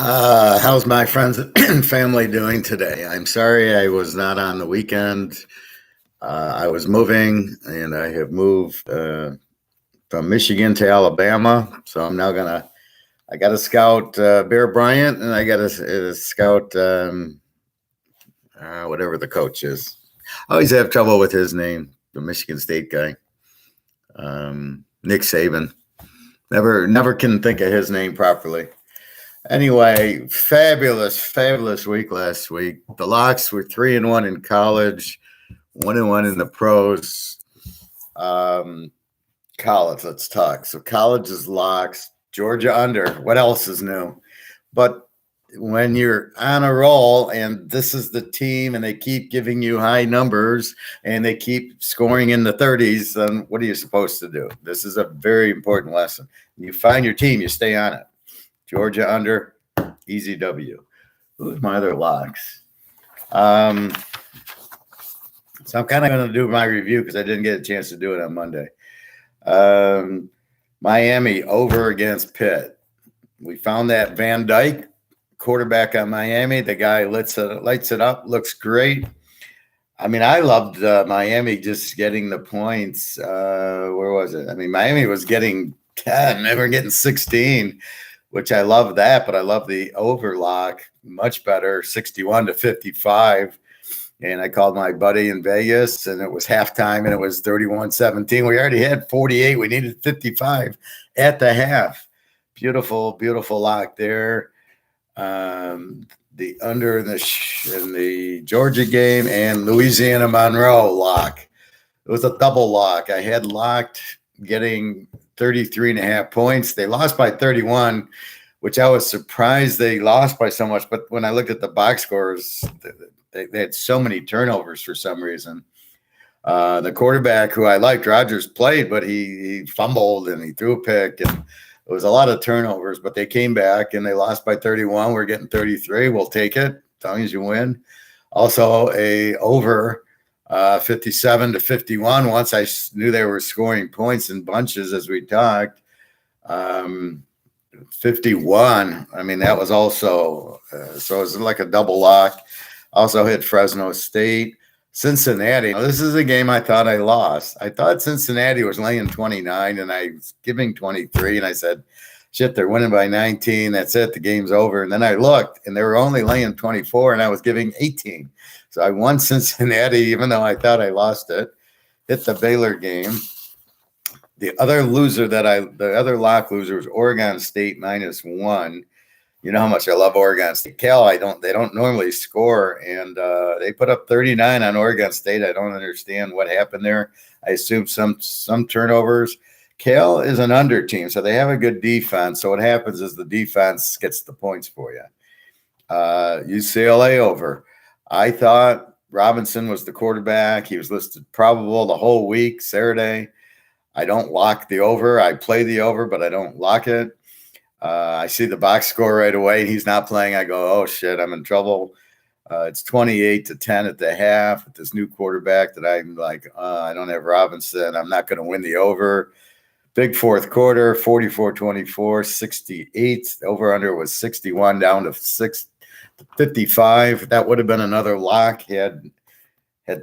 How's my friends and family doing today? I'm sorry I was not on the weekend. I was moving, and I have moved from Michigan to Alabama. So I'm now I got to scout Bear Bryant, and I got to scout whatever the coach is. I always have trouble with his name, the Michigan State guy, Nick Saban. Never can think of his name properly. Anyway, fabulous week last week. The Locks were 3-1 in college, 1-1 in the pros. College, let's talk. So college is Locks, Georgia under. What else is new? But when you're on a roll and this is the team and they keep giving you high numbers and they keep scoring in the 30s, then what are you supposed to do? This is a very important lesson. You find your team, you stay on it. Georgia under, easy W. Who's my other locks? So I'm kind of going to do my review because I didn't get a chance to do it on Monday. Miami over against Pitt. We found that Van Dyke quarterback on Miami. The guy lights it up, looks great. I mean, I loved Miami just getting the points. Where was it? I mean, Miami was getting 10, they were getting 16. Which I love that, but I love the overlock much better, 61-55. And I called my buddy in Vegas, and it was halftime, and it was 31-17. We already had 48. We needed 55 at the half. Beautiful lock there. The under in the Georgia game and Louisiana Monroe lock. It was a double lock. I had locked getting 33.5 points. They lost by 31, which I was surprised they lost by so much. But when I looked at the box scores, they had so many turnovers for some reason. The quarterback who I liked, Rodgers, played, but he fumbled and he threw a pick. And it was a lot of turnovers, but they came back and they lost by 31. We're getting 33. We'll take it as long as you win. Also a over 57-51. Once I knew they were scoring points in bunches as we talked. 51. I mean, that was also so it was like a double lock. Also hit Fresno State. Cincinnati. Now, this is a game I thought I lost. I thought Cincinnati was laying 29 and I was giving 23. And I said, shit, they're winning by 19. That's it. The game's over. And then I looked and they were only laying 24 and I was giving 18. So I won Cincinnati, even though I thought I lost it. Hit the Baylor game. The other lock loser was Oregon State -1. You know how much I love Oregon State. They don't normally score, and they put up 39 on Oregon State. I don't understand what happened there. I assume some turnovers. Cal is an under team, so they have a good defense. So what happens is the defense gets the points for you. UCLA over. I thought Robinson was the quarterback. He was listed probable the whole week, Saturday. I don't lock the over. I play the over, but I don't lock it. I see the box score right away. He's not playing. I go, oh, shit, I'm in trouble. It's 28-10 at the half with this new quarterback that I'm like, I don't have Robinson. I'm not going to win the over. Big fourth quarter, 44-24, 68. The over-under was 61 down to 55. That would have been another lock. Had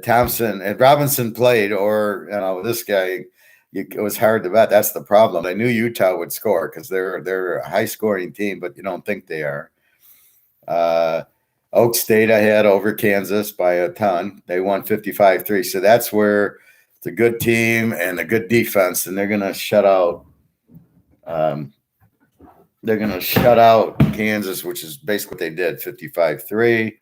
Thompson and Robinson played, or this guy, it was hard to bet. That's the problem. I knew Utah would score because they're a high-scoring team, but you don't think they are. Oak State I had over Kansas by a ton. They won 55-3. So that's where it's a good team and a good defense, and they're going to shut out. They're going to shut out Kansas, which is basically what they did, 55-3.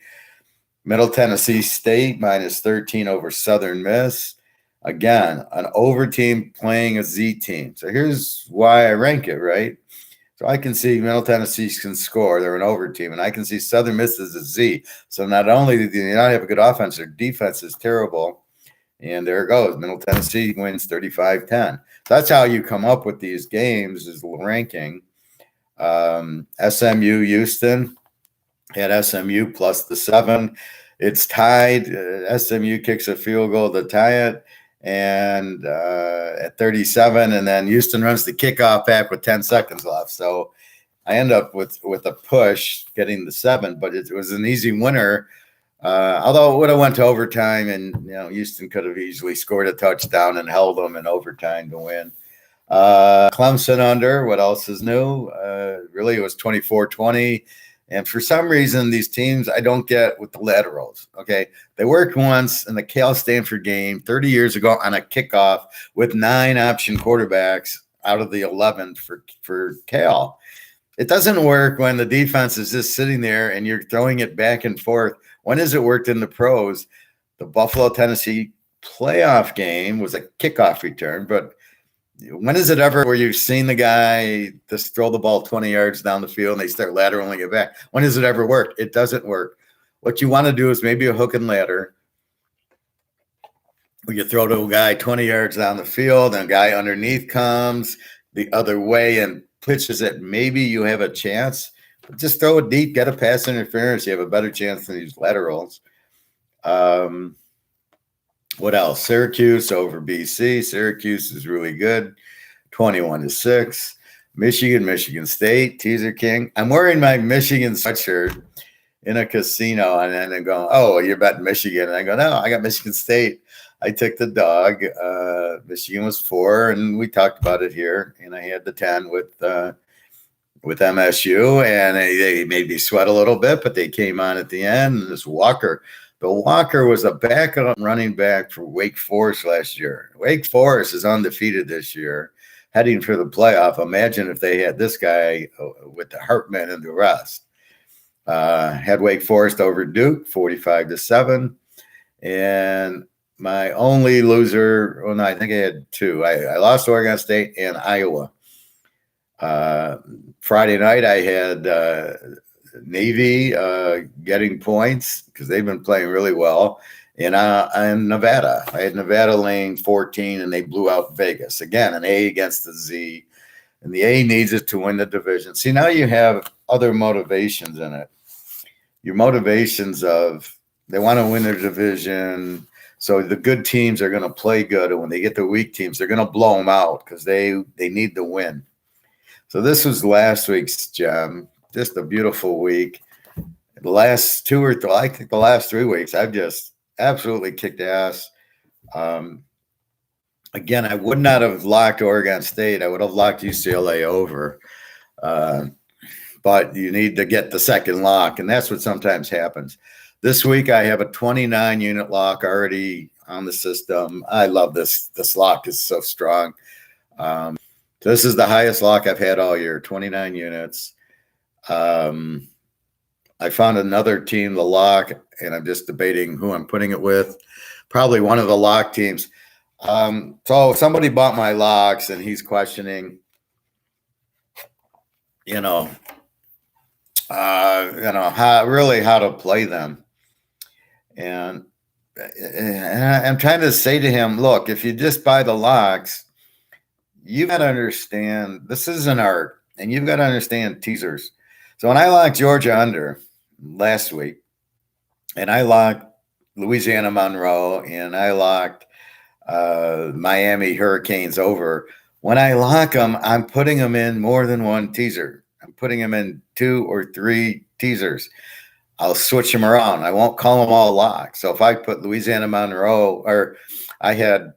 Middle Tennessee State -13 over Southern Miss. Again, an over team playing a Z team. So here's why I rank it, right? So I can see Middle Tennessee can score. They're an over team. And I can see Southern Miss is a Z. So not only do they not have a good offense, their defense is terrible. And there it goes. Middle Tennessee wins 35-10. That's how you come up with these games is ranking. SMU Houston had SMU plus the 7. It's tied. SMU kicks a field goal to tie it. And at 37, and then Houston runs the kickoff back with 10 seconds left. So I end up with a push getting the 7, but it was an easy winner. Although it would have went to overtime, and Houston could have easily scored a touchdown and held them in overtime to win. Clemson under. What else is new? Really, it was 24-20. And for some reason, these teams I don't get with the laterals. Okay, they worked once in the Cal Stanford game 30 years ago on a kickoff with 9 option quarterbacks out of the 11 for Cal. It doesn't work when the defense is just sitting there and you're throwing it back and forth. When has it worked in the pros? The Buffalo-Tennessee playoff game was a kickoff return, but when is it ever where you've seen the guy just throw the ball 20 yards down the field and they start lateraling it back? When does it ever work? It doesn't work. What you want to do is maybe a hook and ladder where you throw to a guy 20 yards down the field and a guy underneath comes the other way and pitches it. Maybe you have a chance. But just throw it deep, get a pass interference. You have a better chance than these laterals. What else? Syracuse over BC. Syracuse is really good. 21-6. Michigan State. Teaser King. I'm wearing my Michigan sweatshirt in a casino, and then I'm going, oh, you're betting Michigan. And I go, no, I got Michigan State. I took the dog. Michigan was 4, and we talked about it here. And I had the 10 with MSU, and they made me sweat a little bit, but they came on at the end. And this Walker. Bill Walker was a backup running back for Wake Forest last year. Wake Forest is undefeated this year, heading for the playoff. Imagine if they had this guy with the Hartman and the rest. Had Wake Forest over Duke, 45-7. And my only loser, well, no, I think I had 2. I lost Oregon State and Iowa. Friday night, I had Navy getting points because they've been playing really well. And Nevada, I had Nevada laying 14, and they blew out Vegas. Again, an A against the Z. And the A needs it to win the division. See, now you have other motivations in it. Your motivations of they want to win their division. So the good teams are going to play good. And when they get the weak teams, they're going to blow them out because they need to win. So this was last week's gem. Just a beautiful week. The last 2 or 3, I think the last 3 weeks, I've just absolutely kicked ass. Again, I would not have locked Oregon State. I would have locked UCLA over. But you need to get the second lock, and that's what sometimes happens. This week, I have a 29-unit lock already on the system. I love this. This lock is so strong. This is the highest lock I've had all year, 29 units. I found another team, the lock, and I'm just debating who I'm putting it with. Probably one of the lock teams. So somebody bought my locks, and he's questioning, how to play them. And I'm trying to say to him, look, if you just buy the locks, you got to understand this is an art, and you've got to understand teasers. So when I locked Georgia under last week, and I locked Louisiana Monroe, and I locked Miami Hurricanes over, when I lock them, I'm putting them in more than one teaser. I'm putting them in 2 or 3 teasers. I'll switch them around. I won't call them all locks. So if I put Louisiana Monroe, or I had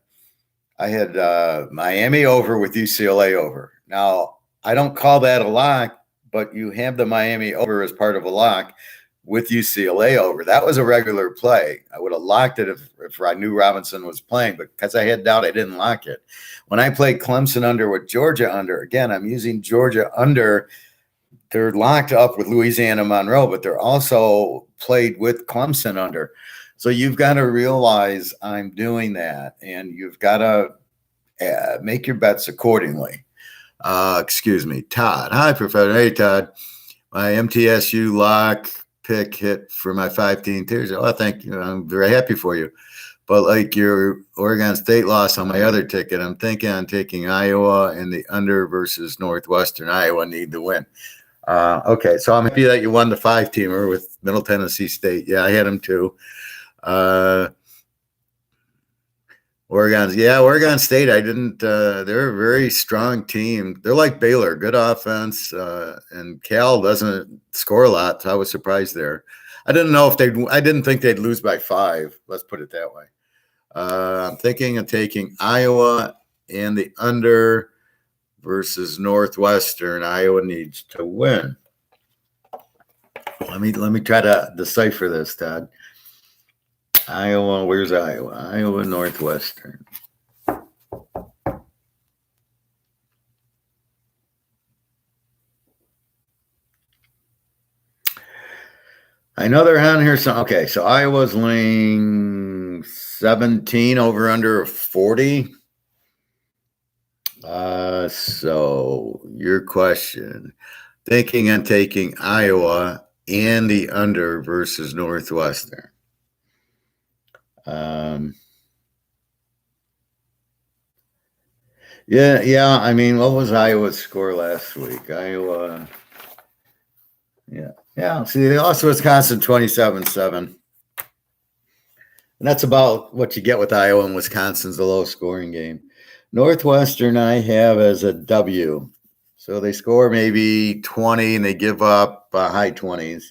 Miami over with UCLA over. Now, I don't call that a lock, but you have the Miami over as part of a lock with UCLA over. That was a regular play. I would have locked it if I knew Robinson was playing, but because I had doubt, I didn't lock it. When I played Clemson under with Georgia under, again, I'm using Georgia under. They're locked up with Louisiana Monroe, but they're also played with Clemson under. So you've got to realize I'm doing that, and you've got to make your bets accordingly. Excuse me, Todd. Hi, Professor. Hey, Todd. My MTSU lock pick hit for my 5-team tiers. Oh, thank you. I'm very happy for you. But like your Oregon State loss on my other ticket, I'm thinking on taking Iowa and the under versus Northwestern. Iowa need to win. Okay, so I'm happy that you won the 5-teamer with Middle Tennessee State. Yeah, I had them too. Oregon State. I didn't. They're a very strong team. They're like Baylor, good offense, and Cal doesn't score a lot. So I was surprised there. I didn't know if they'd. I didn't think they'd lose by 5. Let's put it that way. I'm thinking of taking Iowa and the under versus Northwestern. Iowa needs to win. Let me try to decipher this, Todd. Iowa, where's Iowa? Iowa Northwestern. I know they're on here. So okay, so Iowa's laying 17 over under 40. So your question, thinking on taking Iowa and the under versus Northwestern. Yeah. I mean, what was Iowa's score last week? Iowa. Yeah. See, they lost to Wisconsin 27-7. And that's about what you get with Iowa and Wisconsin's a low-scoring game. Northwestern I have as a W. So they score maybe 20 and they give up high 20s.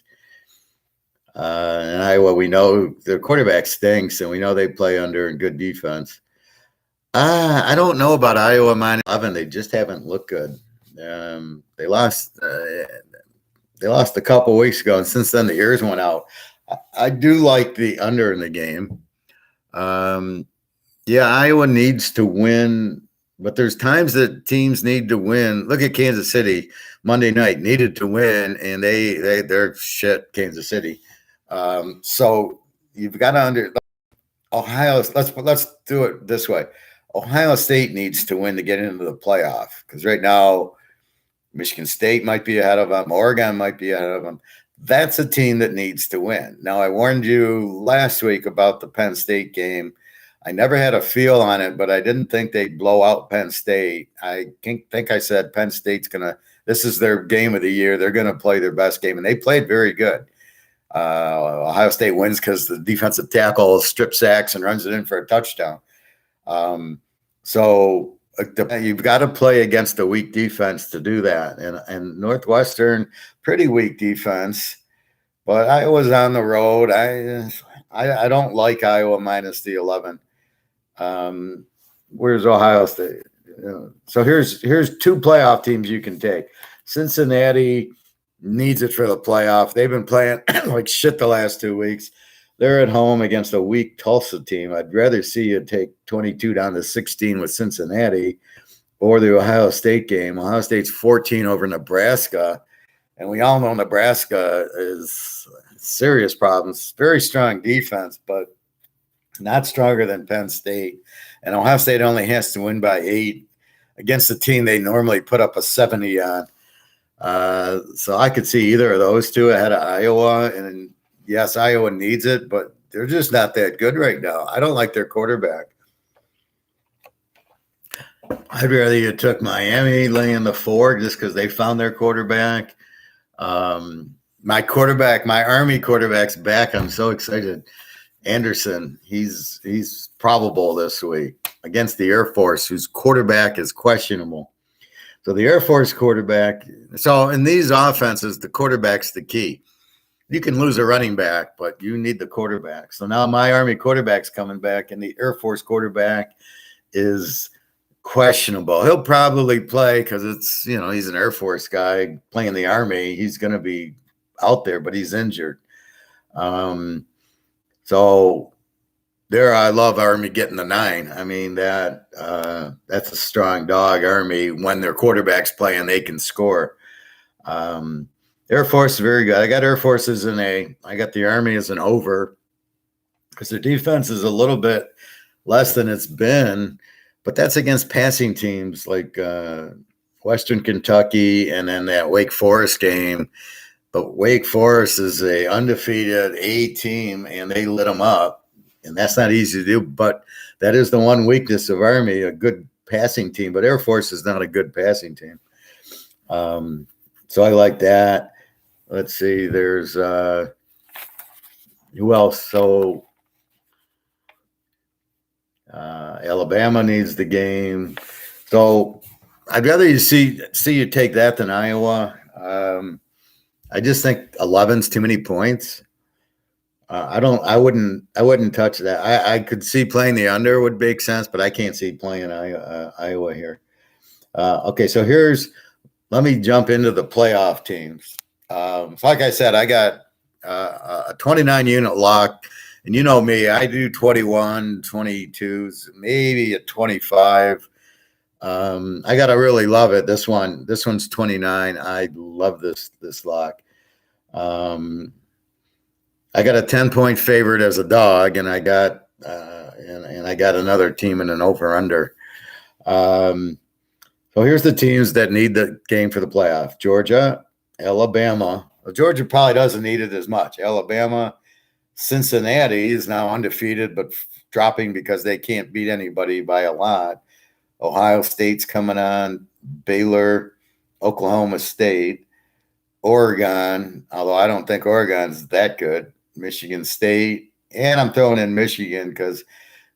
And Iowa, we know their quarterback stinks, and we know they play under good defense. I don't know about Iowa minus 11. They just haven't looked good. They lost a couple weeks ago, and since then the ears went out. I do like the under in the game. Iowa needs to win, but there's times that teams need to win. Look at Kansas City Monday night, needed to win, and they're shit, Kansas City. So you've got to under Ohio. Let's do it this way. Ohio State needs to win to get into the playoff, because right now Michigan State might be ahead of them. Oregon might be ahead of them. That's a team that needs to win. Now, I warned you last week about the Penn State game. I never had a feel on it, but I didn't think they'd blow out Penn State. I think I said Penn State's this is their game of the year. They're going to play their best game, and they played very good. Ohio State wins because the defensive tackle strip sacks and runs it in for a touchdown. So you've got to play against a weak defense to do that. And Northwestern, pretty weak defense, but Iowa's on the road. I don't like Iowa minus the 11. Where's Ohio State? So here's 2 playoff teams you can take. Cincinnati needs it for the playoff. They've been playing like shit the last 2 weeks. They're at home against a weak Tulsa team. I'd rather see you take 22 down to 16 with Cincinnati or the Ohio State game. Ohio State's 14 over Nebraska. And we all know Nebraska is serious problems. Very strong defense, but not stronger than Penn State. And Ohio State only has to win by 8 against a team they normally put up a 70 on. So I could see either of those 2 ahead of Iowa. And yes, Iowa needs it, but they're just not that good right now. I don't like their quarterback. I'd rather you took Miami laying the 4 just because they found their quarterback. My Army quarterback's back. I'm so excited. Anderson, he's probable this week against the Air Force, whose quarterback is questionable. So the Air Force quarterback. So in these offenses, the quarterback's the key. You can lose a running back, but you need the quarterback. So now my Army quarterback's coming back, and the Air Force quarterback is questionable. He'll probably play because it's, he's an Air Force guy playing the Army. He's going to be out there, but he's injured. So there, I love Army getting the 9. I mean, that's a strong dog. Army, when their quarterback's playing, they can score. Air Force is very good. I got Air Force as an A. I got the Army as an over because their defense is a little bit less than it's been, but that's against passing teams like Western Kentucky and then that Wake Forest game. But Wake Forest is a undefeated A team, and they lit them up, and that's not easy to do. But that is the one weakness of Army, a good passing team. But Air Force is not a good passing team. So I like that. Let's see. There's who else? So Alabama needs the game. So I'd rather you see you take that than Iowa. I just think 11's too many points. I wouldn't touch that. I could see playing the under would make sense, but I can't see playing Iowa here. Okay, so let me jump into the playoff teams. So like I said, I got a 29 unit lock, and you know me, I do 21, 22s, maybe a 25. I gotta really love it. This one's 29. I love this lock. I got a 10-point favorite as a dog, and I got and I got another team in an over/under. So here's the teams that need the game for the playoff: Georgia, Alabama. Well, Georgia probably doesn't need it as much. Alabama, Cincinnati is now undefeated, but dropping because they can't beat anybody by a lot. Ohio State's coming on. Baylor, Oklahoma State, Oregon, although I don't think Oregon's that good. Michigan State, and I'm throwing in Michigan because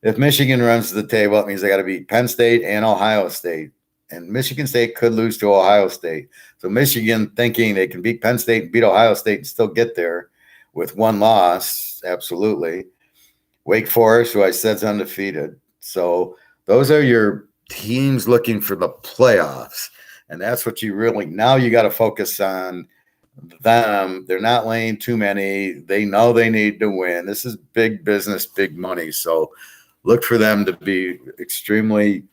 if Michigan runs to the table, it means they got to beat Penn State and Ohio State. And Michigan State could lose to Ohio State. So Michigan thinking they can beat Penn State and beat Ohio State and still get there with one loss, absolutely. Wake Forest, who I said is undefeated. So those are your teams looking for the playoffs. And that's what you really, now you got to focus on them. They're not laying too many. They know they need to win. This is big business, big money. So look for them to be extremely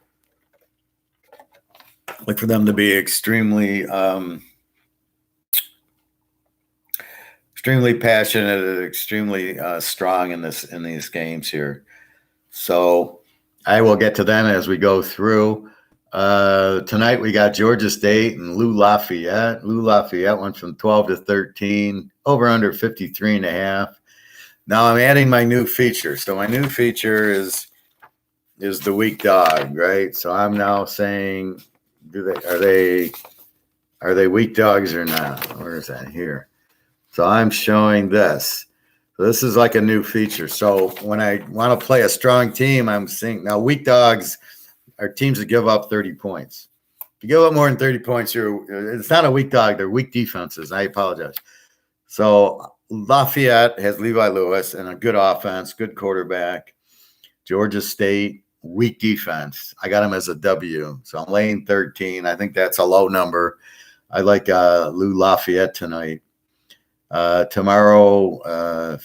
extremely passionate and extremely strong in these games here. So I will get to them as we go through. Tonight we got Georgia State and Louisville Lafayette. Louisville Lafayette went from 12 to 13, over under 53.5. Now I'm adding my new feature. So my new feature is the weak dog, right? So I'm now saying, are they weak dogs or not? Where is that here? So I'm showing this. So this is like a new feature. So when I want to play a strong team, I'm saying now weak dogs are teams that give up 30 points. If you give up more than 30 points, it's not a weak dog. They're weak defenses. I apologize. So Lafayette has Levi Lewis and a good offense, good quarterback. Georgia State, weak defense. I got him as a W. So I'm laying 13. I think that's a low number. I like Lou Lafayette tonight. Tomorrow,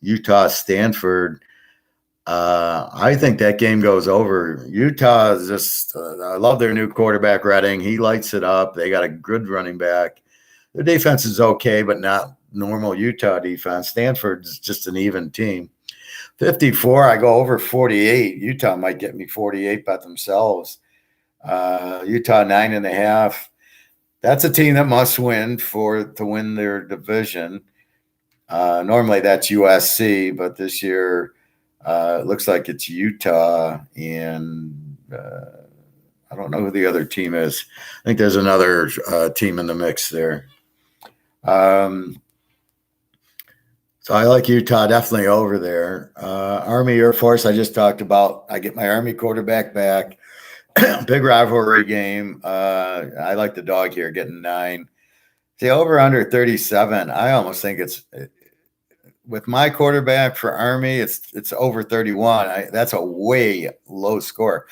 Utah, Stanford. I think that game goes over. Utah is just, I love their new quarterback, Redding. He lights it up. They got a good running back. Their defense is okay, but not normal Utah defense. Stanford's just an even team. 54, I go over 48. Utah might get me 48 by themselves. Utah 9.5. That's a team that must win to win their division. Normally that's USC, but this year it looks like it's Utah, and I don't know who the other team is. I think there's another team in the mix there. So I like Utah definitely over there. Army, Air Force, I just talked about. I get my Army quarterback back. Big rivalry game. I like the dog here getting 9. See, over under 37. I almost think it's with my quarterback for Army, it's over 31. That's a way low score.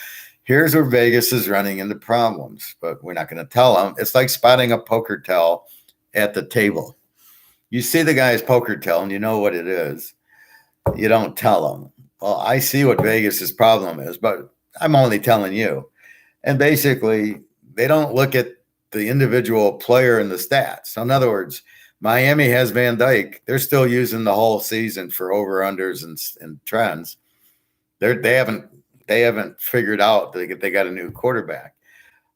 Here's where Vegas is running into problems, but we're not going to tell them. It's like spotting a poker tell at the table. You see the guy's poker tell and you know what it is. You don't tell them. Well, I see what Vegas's problem is, but I'm only telling you. And basically, they don't look at the individual player and the stats. So in other words, Miami has Van Dyke. They're still using the whole season for over-unders and trends. They haven't figured out that they got a new quarterback.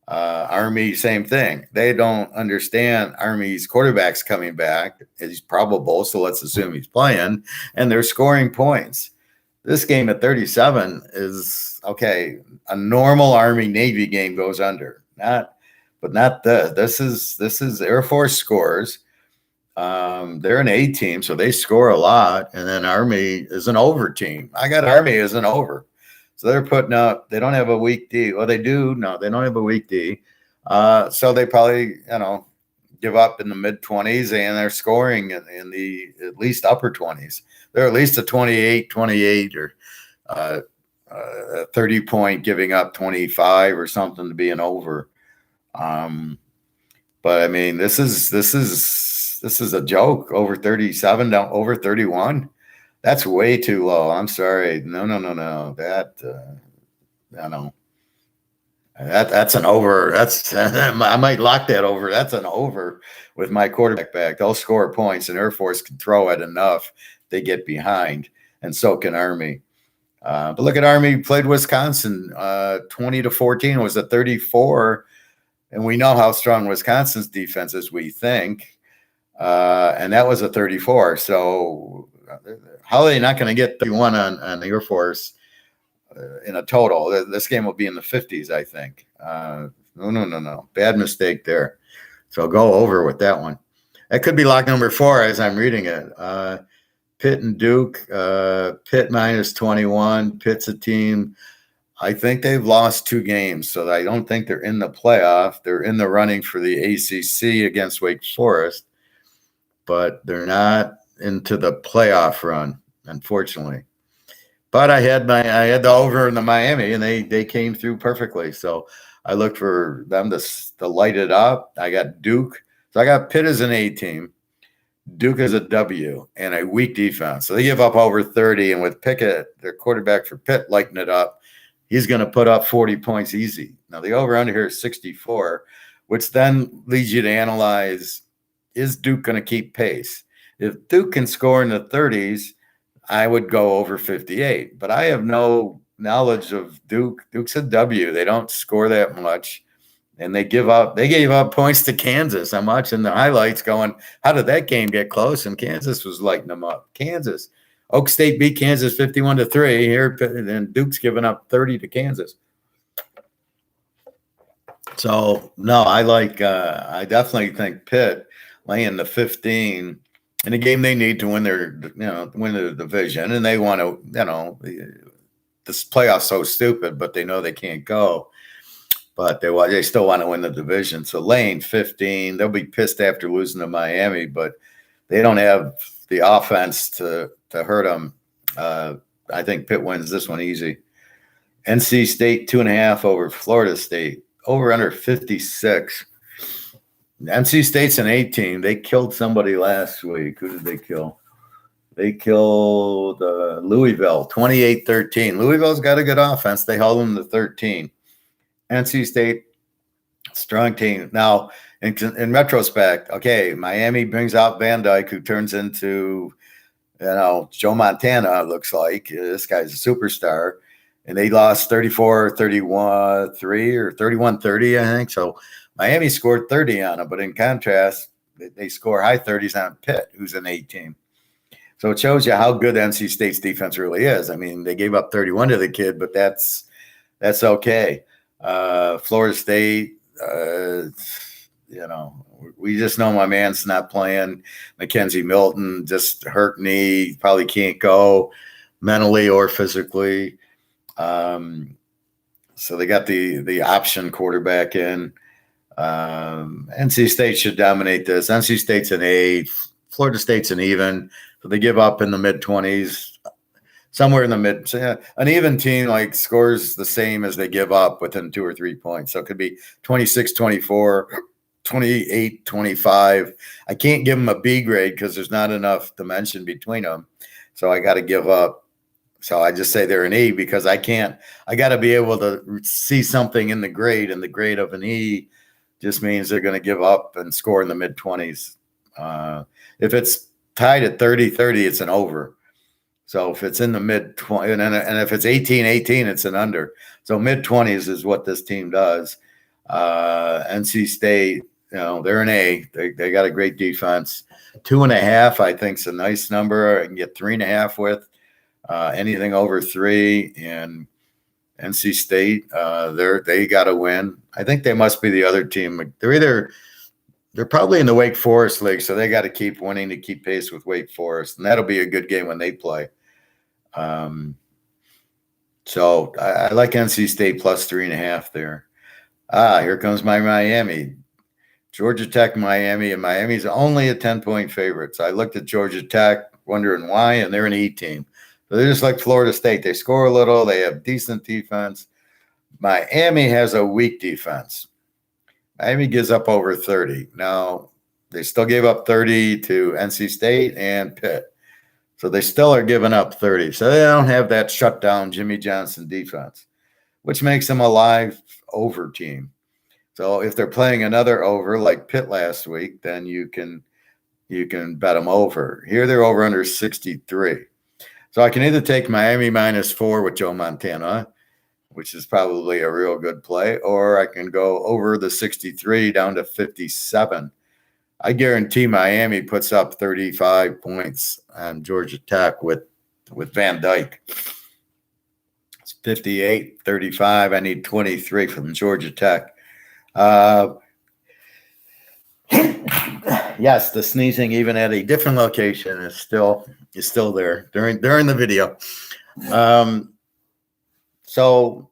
Army, same thing. They don't understand Army's quarterback's coming back. He's probable, so let's assume he's playing, and they're scoring points. This game at 37 is okay. A normal Army Navy game goes under, not this. This is Air Force scores. They're an A team, so they score a lot, and then Army is an over team. I got Army as an over. So they're putting up. They don't have a weak D. Well, they do. No, they don't have a weak D. So they probably, give up in the mid-20s, and they're scoring in the at least upper 20s. They're at least a 28, or a 30-point giving up 25 or something to be an over. But I mean, this is a joke. Over 37, down over 31. That's way too low. I'm sorry. No. No. That's an over. That's I might lock that over. That's an over with my quarterback back. They'll score points, and Air Force can throw it enough. They get behind, and so can Army. But look at Army played Wisconsin 20-14. It was a 34, and we know how strong Wisconsin's defense is. We think, and that was a 34. So how are they not going to get 31 on the Air Force? In a total, this game will be in the 50s, I think. No. Bad mistake there. So go over with that one. That could be lock number 4 as I'm reading it. Pitt and Duke. Pitt minus 21. Pitt's a team. I think they've lost 2 games, so I don't think they're in the playoff. They're in the running for the ACC against Wake Forest, but they're not into the playoff run, unfortunately. But I had the over in the Miami, and they came through perfectly. So I looked for them to light it up. I got Duke. So I got Pitt as an A team, Duke as a W, and a weak defense. So they give up over 30, and with Pickett, their quarterback for Pitt, lighting it up, he's going to put up 40 points easy. Now the over-under here is 64, which then leads you to analyze, is Duke going to keep pace? If Duke can score in the 30s, I would go over 58, but I have no knowledge of Duke. Duke's a W. They don't score that much, and they gave up points to Kansas. I'm watching the highlights going, how did that game get close? And Kansas was lighting them up. Kansas. Oak State beat Kansas 51-3 here, and Duke's giving up 30 to Kansas. So, no, I definitely think Pitt laying the 15 in a game they need to win the division, and they want to, this playoff's so stupid, but they know they can't go, but they still want to win the division. So laying 15, they'll be pissed after losing to Miami, but they don't have the offense to hurt them. I think Pitt wins this one easy. NC State 2.5 over Florida State, over under 56. NC State's an 18. They killed somebody last week. Who did they kill? They killed Louisville, 28-13. Louisville's got a good offense. They held them to 13. NC State, strong team. Now, in retrospect, okay, Miami brings out Van Dyke, who turns into, Joe Montana, it looks like. This guy's a superstar. And they lost 34-31-3 or 31-30, I think. So Miami scored 30 on them, but in contrast, they score high 30s on Pitt, who's an 18. So it shows you how good NC State's defense really is. I mean, they gave up 31 to the kid, but that's okay. Florida State, we just know my man's not playing. Mackenzie Milton, just hurt knee, probably can't go mentally or physically. So they got the option quarterback in. NC State should dominate this. NC State's an A, Florida State's an even. So they give up in the mid-20s, somewhere in the mid. So yeah, an even team scores the same as they give up within 2 or 3 points. So it could be 26-24, 28-25. I can't give them a B grade because there's not enough dimension between them. So I got to give up. So I just say they're an E because I got to be able to see something in the grade, and the grade of an E just means they're going to give up and score in the mid-20s. If it's tied at 30-30, it's an over. So if it's in the mid-20s, and if it's 18-18, it's an under. So mid-20s is what this team does. NC State, they're an A. They got a great defense. 2.5, I think, is a nice number. I can get 3.5 with. Anything over 3, and NC State, they got to win. I think they must be the other team. They're probably in the Wake Forest League, so they got to keep winning to keep pace with Wake Forest, and that'll be a good game when they play. So I like NC State plus 3.5 there. Here comes my Miami. Georgia Tech, Miami, and Miami's only a 10-point favorite. So I looked at Georgia Tech, wondering why, and they're an E team. So they're just like Florida State. They score a little. They have decent defense. Miami has a weak defense. Miami gives up over 30. Now, they still gave up 30 to NC State and Pitt. So they still are giving up 30. So they don't have that shutdown Jimmy Johnson defense, which makes them a live over team. So if they're playing another over like Pitt last week, then you can bet them over. Here they're over under 63. So I can either take Miami -4 with Joe Montana, which is probably a real good play, or I can go over the 63 down to 57. I guarantee Miami puts up 35 points on Georgia Tech with Van Dyke. It's 58-35. I need 23 from Georgia Tech. Yes, the sneezing, even at a different location, is still there during the video. So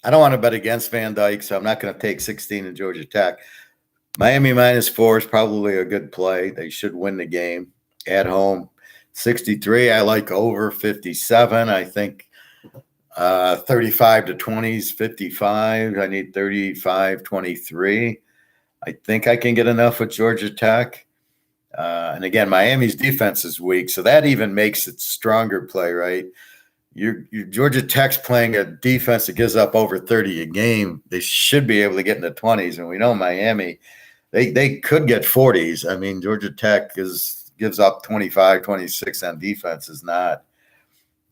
I don't want to bet against Van Dyke, so I'm not going to take 16 in Georgia Tech. Miami -4 is probably a good play. They should win the game at home. 63, I like over 57. I think 35 to 20s, 55. I need 35-23. I think I can get enough with Georgia Tech. And again, Miami's defense is weak, so that even makes it stronger play, right? Your Georgia Tech's playing a defense that gives up over 30 a game. They should be able to get in the 20s, and we know Miami, they could get 40s. I mean, Georgia Tech gives up 25, 26 on defense is not,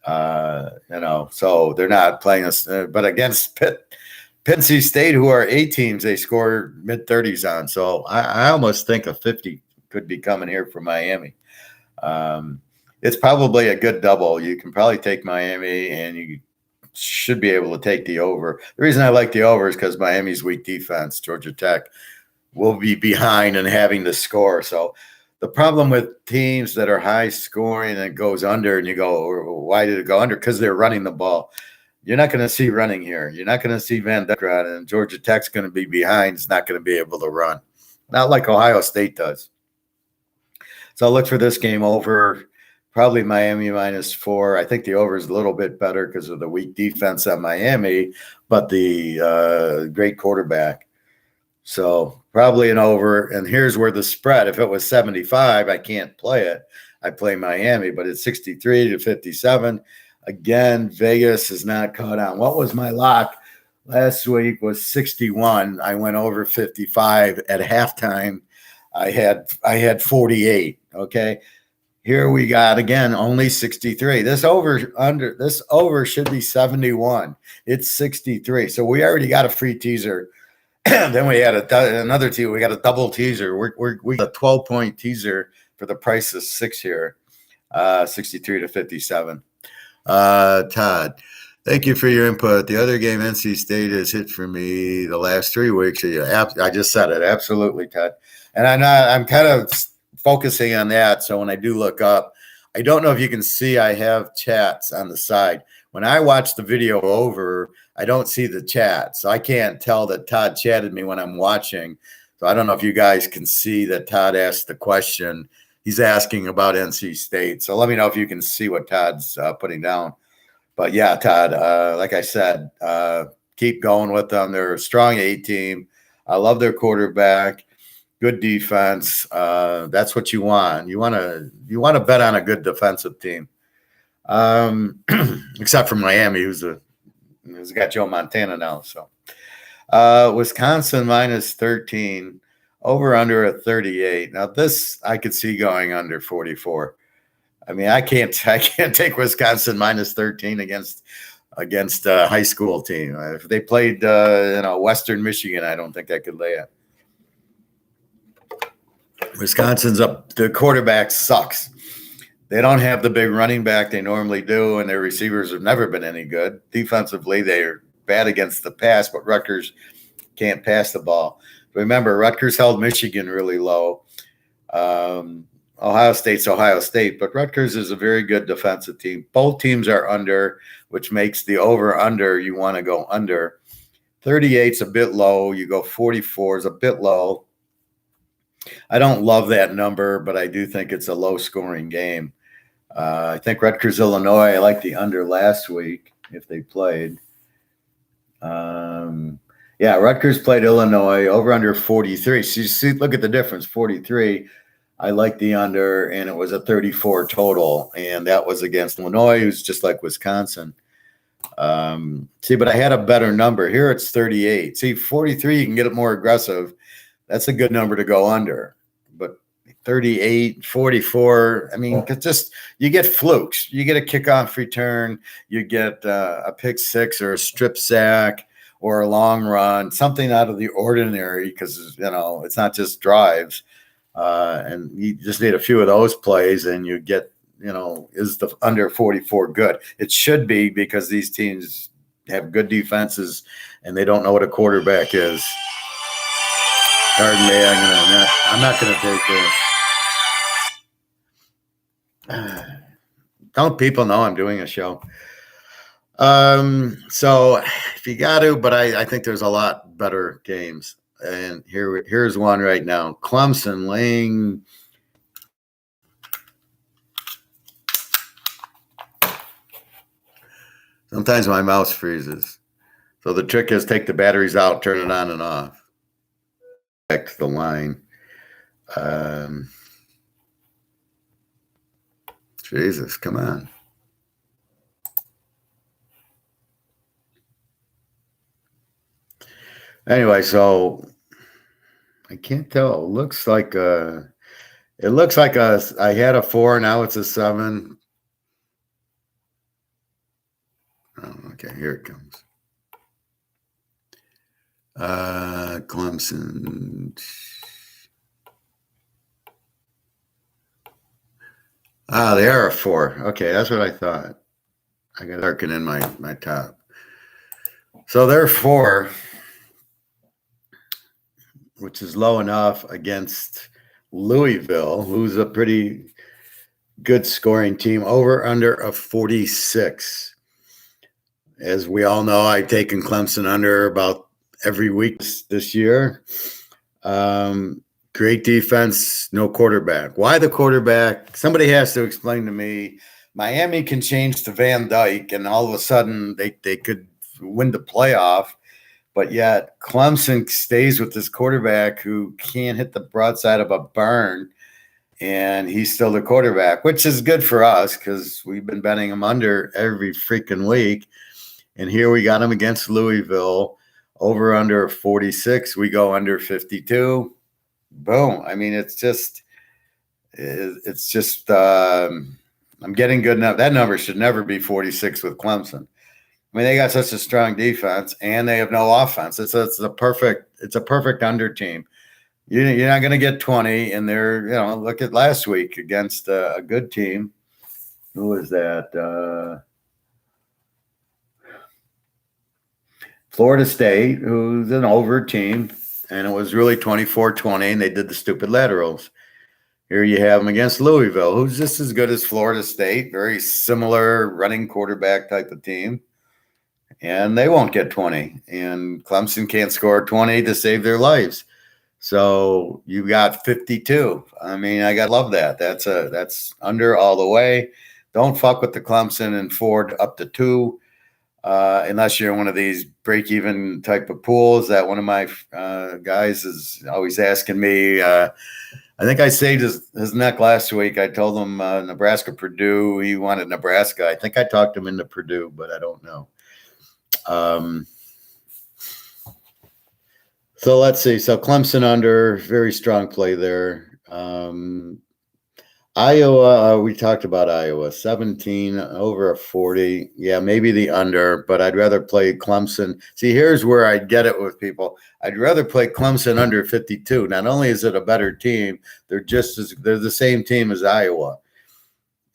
so they're not playing us. But against Pitt, NC State, who are A teams, they score mid-30s on. So I almost think a 50 could be coming here for Miami. It's probably a good double. You can probably take Miami, and you should be able to take the over. The reason I like the over is because Miami's weak defense, Georgia Tech, will be behind and having to score. So the problem with teams that are high scoring and it goes under, and you go, why did it go under? Because they're running the ball. You're not going to see running here. You're not going to see Van Dyke run, and Georgia Tech's going to be behind. It's not going to be able to run. Not like Ohio State does. So I'll look for this game over, probably Miami -4. I think the over is a little bit better because of the weak defense at Miami, but the great quarterback. So probably an over. And here's where the spread, if it was 75, I can't play it. I play Miami, but it's 63 to 57. Again, Vegas is not caught on. What was my lock last week was 61. I went over 55 at halftime. I had 48. Okay. Here we got, again, only 63. This over should be 71. It's 63. So we already got a free teaser. Then we had another teaser. We got a double teaser. We got a 12-point teaser for the price of 6 here, 63 to 57. Todd, thank you for your input. The other game, NC State, has hit for me the last 3 weeks. I just said it. Absolutely, Todd. And I'm kind of focusing on that. So when I do look up, I don't know if you can see I have chats on the side. When I watch the video over, I don't see the chat. So I can't tell that Todd chatted me when I'm watching. So I don't know if you guys can see that Todd asked the question. He's asking about NC State. So let me know if you can see what Todd's putting down. But yeah, Todd, like I said, keep going with them. They're a strong A team. I love their quarterback. Good defense. That's what you want. You want to bet on a good defensive team. Except for Miami, who's got Joe Montana now. So Wisconsin -13. Over under at 38. Now this I could see going under 44. I mean, I can't take Wisconsin -13 against a high school team. If they played Western Michigan, I don't think I could lay it. Wisconsin's up. The quarterback sucks. They don't have the big running back they normally do, and their receivers have never been any good. Defensively, they're bad against the pass, but Rutgers can't pass the ball. Remember, Rutgers held Michigan really low. Ohio State's Ohio State, but Rutgers is a very good defensive team. Both teams are under, which makes the over-under you want to go under. 38's a bit low. You go 44 is a bit low. I don't love that number, but I do think it's a low-scoring game. I think Rutgers, Illinois, I like the under last week if they played. Rutgers played Illinois over under 43. So you see, look at the difference, 43. I like the under, and it was a 34 total, and that was against Illinois, who's just like Wisconsin. But I had a better number. Here it's 38. See, 43, you can get it more aggressive. That's a good number to go under. But 38, 44, I mean, you get flukes. You get a kickoff return. You get a pick six or a strip sack or a long run, something out of the ordinary because, it's not just drives. And you just need a few of those plays and you get, is the under 44 good? It should be because these teams have good defenses and they don't know what a quarterback is. Pardon me, I'm not going to take this. Don't people know I'm doing a show? So if you got to, but I think there's a lot better games. And here's one right now. Clemson laying. Sometimes my mouse freezes. So the trick is take the batteries out, turn it on and off. Back to the line. Jesus, come on. Anyway, so I can't tell. It looks like I had a 4, now it's a 7. Oh, okay, here it comes. Clemson. They are a 4. Okay, that's what I thought. I got darken in my top. So they're 4, which is low enough against Louisville, who's a pretty good scoring team, over under a 46. As we all know, I've taken Clemson under about every week this year. Great defense, no quarterback. Why the quarterback? Somebody has to explain to me. Miami can change to Van Dyke, and all of a sudden they could win the playoff. But yet Clemson stays with this quarterback who can't hit the broadside of a barn, and he's still the quarterback, which is good for us because we've been betting him under every freaking week. And here we got him against Louisville, over under 46. We go under 52. Boom. I mean, it's just I'm getting good enough. That number should never be 46 with Clemson. I mean, they got such a strong defense and they have no offense. It's a perfect under team. You're not going to get 20, and they're, look at last week against a good team. Who was that? Florida State, who's an over team, and it was really 24-20, and they did the stupid laterals. Here you have them against Louisville, who's just as good as Florida State, very similar running quarterback type of team, and they won't get 20. And Clemson can't score 20 to save their lives. So you got 52. I mean, I got to love that. That's under all the way. Don't fuck with the Clemson and Ford up to 2. Unless you're one of these break-even type of pools that one of my guys is always asking me. I think I saved his neck last week. I told him Nebraska, Purdue. He wanted Nebraska. I think I talked him into Purdue, but I don't know. So let's see. So Clemson under, very strong play there. Iowa, we talked about Iowa, 17 over a 40. Yeah, maybe the under, but I'd rather play Clemson. See, here's where I get it with people. I'd rather play Clemson under 52. Not only is it a better team, they're the same team as Iowa.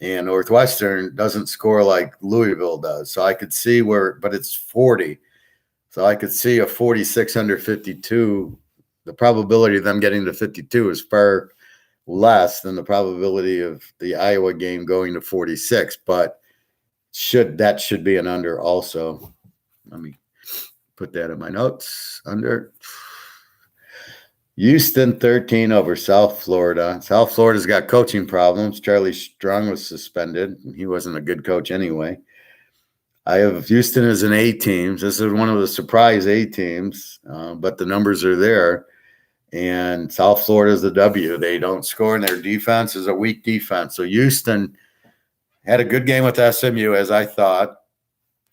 And Northwestern doesn't score like Louisville does. So I could see but it's 40. So I could see a 46 under 52. The probability of them getting to 52 is far less than the probability of the Iowa game going to 46, but that should be an under also. Let me put that in my notes. Under. Houston 13 over South Florida. South Florida's got coaching problems. Charlie Strong was suspended. He wasn't a good coach anyway. I have Houston as an A team. This is one of the surprise A teams, but the numbers are there. And South Florida is the W. They don't score, and their defense is a weak defense. So Houston had a good game with SMU, as I thought.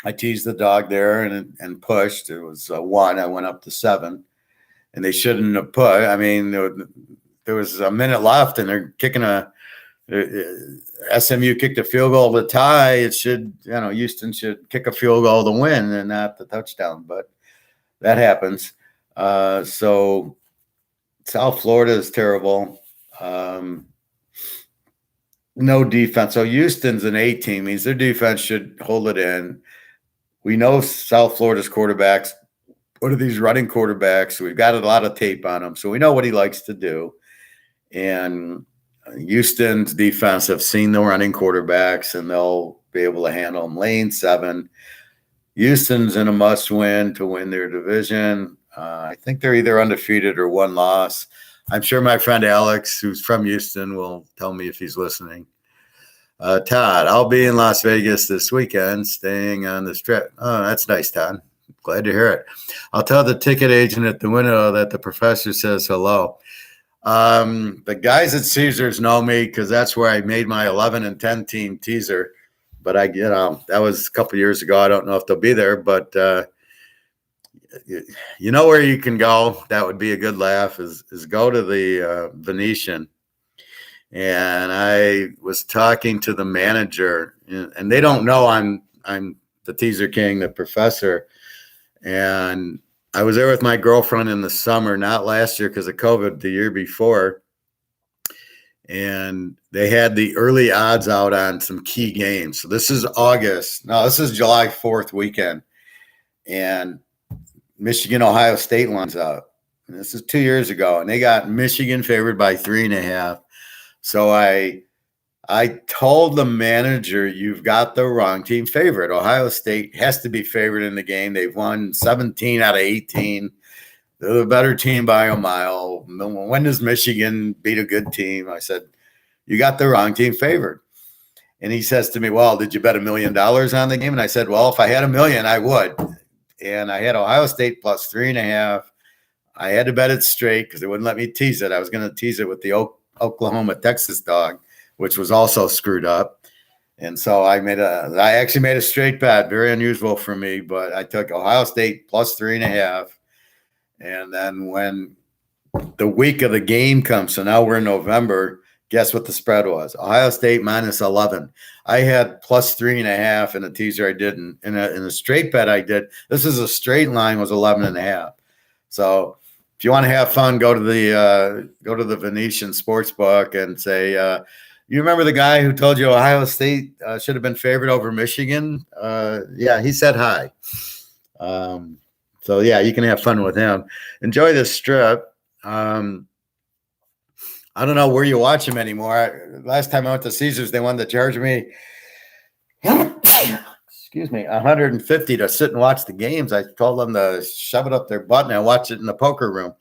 I teased the dog there and pushed. It was 1. I went up to 7. And they shouldn't have put. I mean, there was a minute left, and they're kicking SMU kicked a field goal to tie. It should, Houston should kick a field goal to win and not the touchdown. But that happens. So South Florida is terrible. No defense. So Houston's an A team. Means their defense should hold it in. We know South Florida's quarterbacks. What are these running quarterbacks? We've got a lot of tape on them, so we know what he likes to do. And Houston's defense have seen the running quarterbacks, and they'll be able to handle them. Lane 7. Houston's in a must-win to win their division. I think they're either undefeated or 1 loss. I'm sure my friend Alex, who's from Houston, will tell me if he's listening. Todd, I'll be in Las Vegas this weekend, staying on the Strip. Oh, that's nice, Todd. Glad to hear it. I'll tell the ticket agent at the window that the professor says hello. The guys at Caesars know me because that's where I made my 11 and 10 team teaser. But that was a couple years ago. I don't know if they'll be there, but you know where you can go. That would be a good laugh. Is go to the Venetian. And I was talking to the manager, and they don't know I'm the teaser king, the professor. And I was there with my girlfriend in the summer, not last year because of COVID, the year before. And they had the early odds out on some key games. So this is August. No, this is July 4th weekend. And Michigan, Ohio State lines out. And this is 2 years ago. And they got Michigan favored by 3.5. So I told the manager, you've got the wrong team favorite. Ohio State has to be favored in the game. They've won 17 out of 18. They're the better team by a mile. When does Michigan beat a good team? I said, you got the wrong team favored. And he says to me, well, did you bet $1 million on the game? And I said, well, if I had $1 million, I would. And I had Ohio State plus 3.5. I had to bet it straight because they wouldn't let me tease it. I was going to tease it with the Oklahoma, Texas dog, which was also screwed up. And so I actually made a straight bet, very unusual for me, but I took Ohio State plus 3.5. And then when the week of the game comes, so now we're in November, guess what the spread was? Ohio State minus 11. I had plus 3.5 in a teaser I didn't. In a straight bet I did. This is a straight line, was 11.5. So if you want to have fun, go to the Venetian Sportsbook and say, you remember the guy who told you Ohio State should have been favored over Michigan? Yeah, he said hi. So, yeah, you can have fun with him. Enjoy the Strip. I don't know where you watch him anymore. Last time I went to Caesars, they wanted to charge me, excuse me, $150 to sit and watch the games. I told them to shove it up their butt and I watch it in the poker room.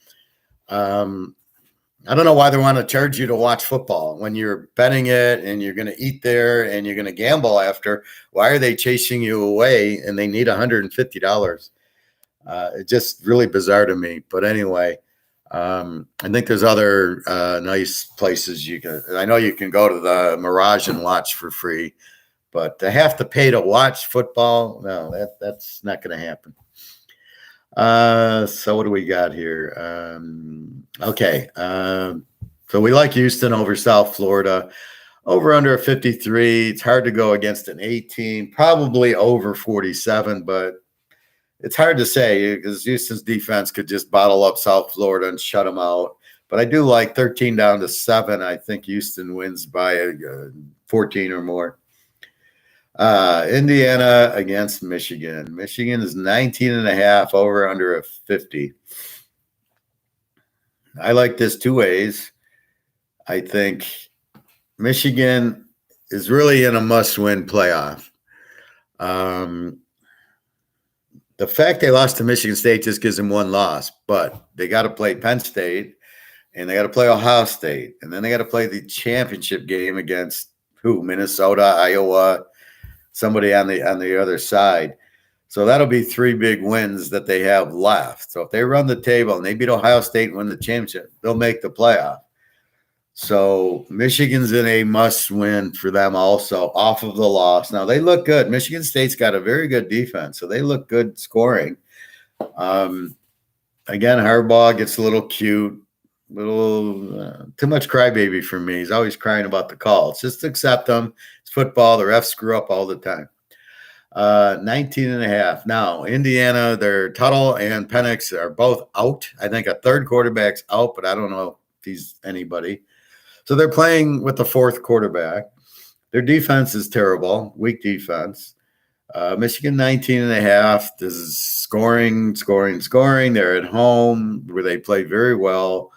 I don't know why they want to charge you to watch football when you're betting it and you're going to eat there and you're going to gamble after. Why are they chasing you away and they need $150? It's just really bizarre to me. But anyway, I think there's other nice places I know you can go to the Mirage and watch for free, but to have to pay to watch football, no, that's not going to happen. So what do we got here? Okay. So we like Houston over South Florida. Over under a 53. It's hard to go against an 18, probably over 47, but it's hard to say because Houston's defense could just bottle up South Florida and shut them out. But I do like 13 down to 7. I think Houston wins by 14 or more. Indiana against Michigan. Michigan is 19.5 over under a 50. I like this 2 ways. I think Michigan is really in a must-win playoff. The fact they lost to Michigan State just gives them one loss, but they got to play Penn State and they got to play Ohio State, and then they got to play the championship game against who? Minnesota, Iowa, somebody on the other side. So that'll be three big wins that they have left. So if they run the table and they beat Ohio State and win the championship, they'll make the playoff. So Michigan's in a must-win for them also off of the loss. Now, they look good. Michigan State's got a very good defense, so they look good scoring. Again, Harbaugh gets a little cute, too much crybaby for me. He's always crying about the calls. Just accept them. It's football. The refs screw up all the time. 19.5. Now, Indiana, their Tuttle and Penix are both out. I think a third quarterback's out, but I don't know if he's anybody. So they're playing with the fourth quarterback. Their defense is terrible, weak defense. Michigan 19.5. This is scoring. They're at home where they play very well.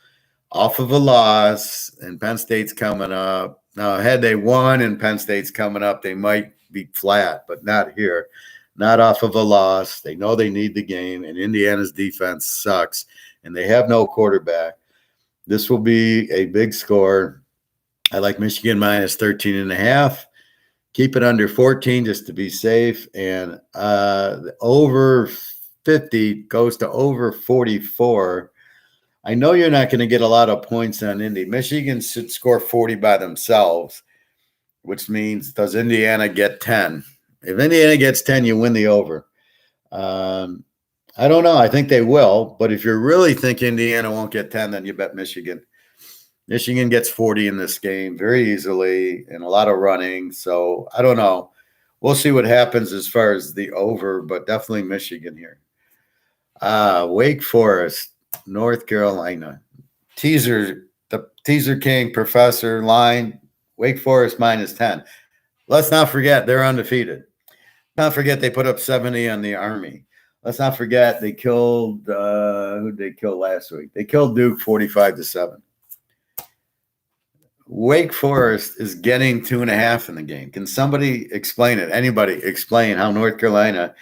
Off of a loss, and Penn State's coming up. Now, had they won and Penn State's coming up, they might be flat, but not here. Not off of a loss. They know they need the game, and Indiana's defense sucks, and they have no quarterback. This will be a big score. I like Michigan minus 13.5. Keep it under 14 just to be safe. And over 50 goes to over 44. I know you're not going to get a lot of points on Indy. Michigan should score 40 by themselves, which means does Indiana get 10? If Indiana gets 10, you win the over. I don't know. I think they will. But if you really think Indiana won't get 10, then you bet Michigan. Michigan gets 40 in this game very easily and a lot of running. So I don't know. We'll see what happens as far as the over, but definitely Michigan here. Wake Forest, North Carolina. The Teaser King Professor line, Wake Forest minus 10. Let's not forget they're undefeated. Not forget they put up 70 on the Army. Let's not forget they killed who did they kill last week? They killed Duke 45-7. Wake Forest is getting 2.5 in the game. Can somebody explain it? Anybody explain how North Carolina,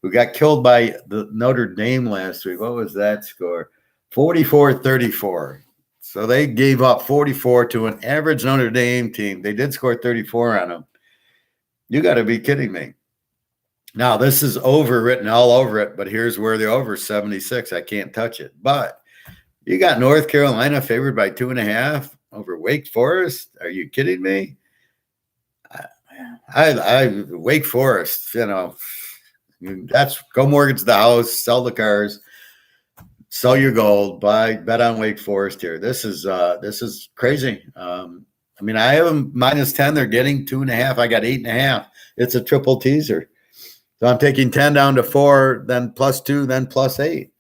who got killed by the Notre Dame last week, what was that score? 44-34. So they gave up 44 to an average Notre Dame team. They did score 34 on them. You got to be kidding me. Now, this is overwritten all over it, but here's where the over 76. I can't touch it. But you got North Carolina favored by 2.5 over Wake Forest. Are you kidding me? I Wake Forest, that's go mortgage the house, sell the cars, sell your gold, bet on Wake Forest here. This is crazy. I have them minus 10. They're getting 2.5. I got 8.5. It's a triple teaser. So I'm taking 10 down to 4, then plus 2, then plus 8.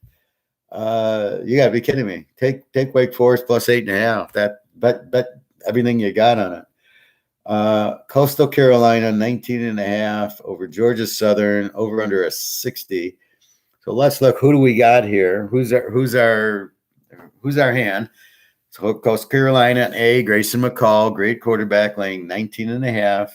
You got to be kidding me. Take Wake Forest plus 8.5. That bet everything you got on it. Coastal Carolina 19.5 over Georgia Southern, over under a 60. So let's look. Who do we got here? Who's our hand? So Coastal Carolina A, Grayson McCall, great quarterback, laying 19.5.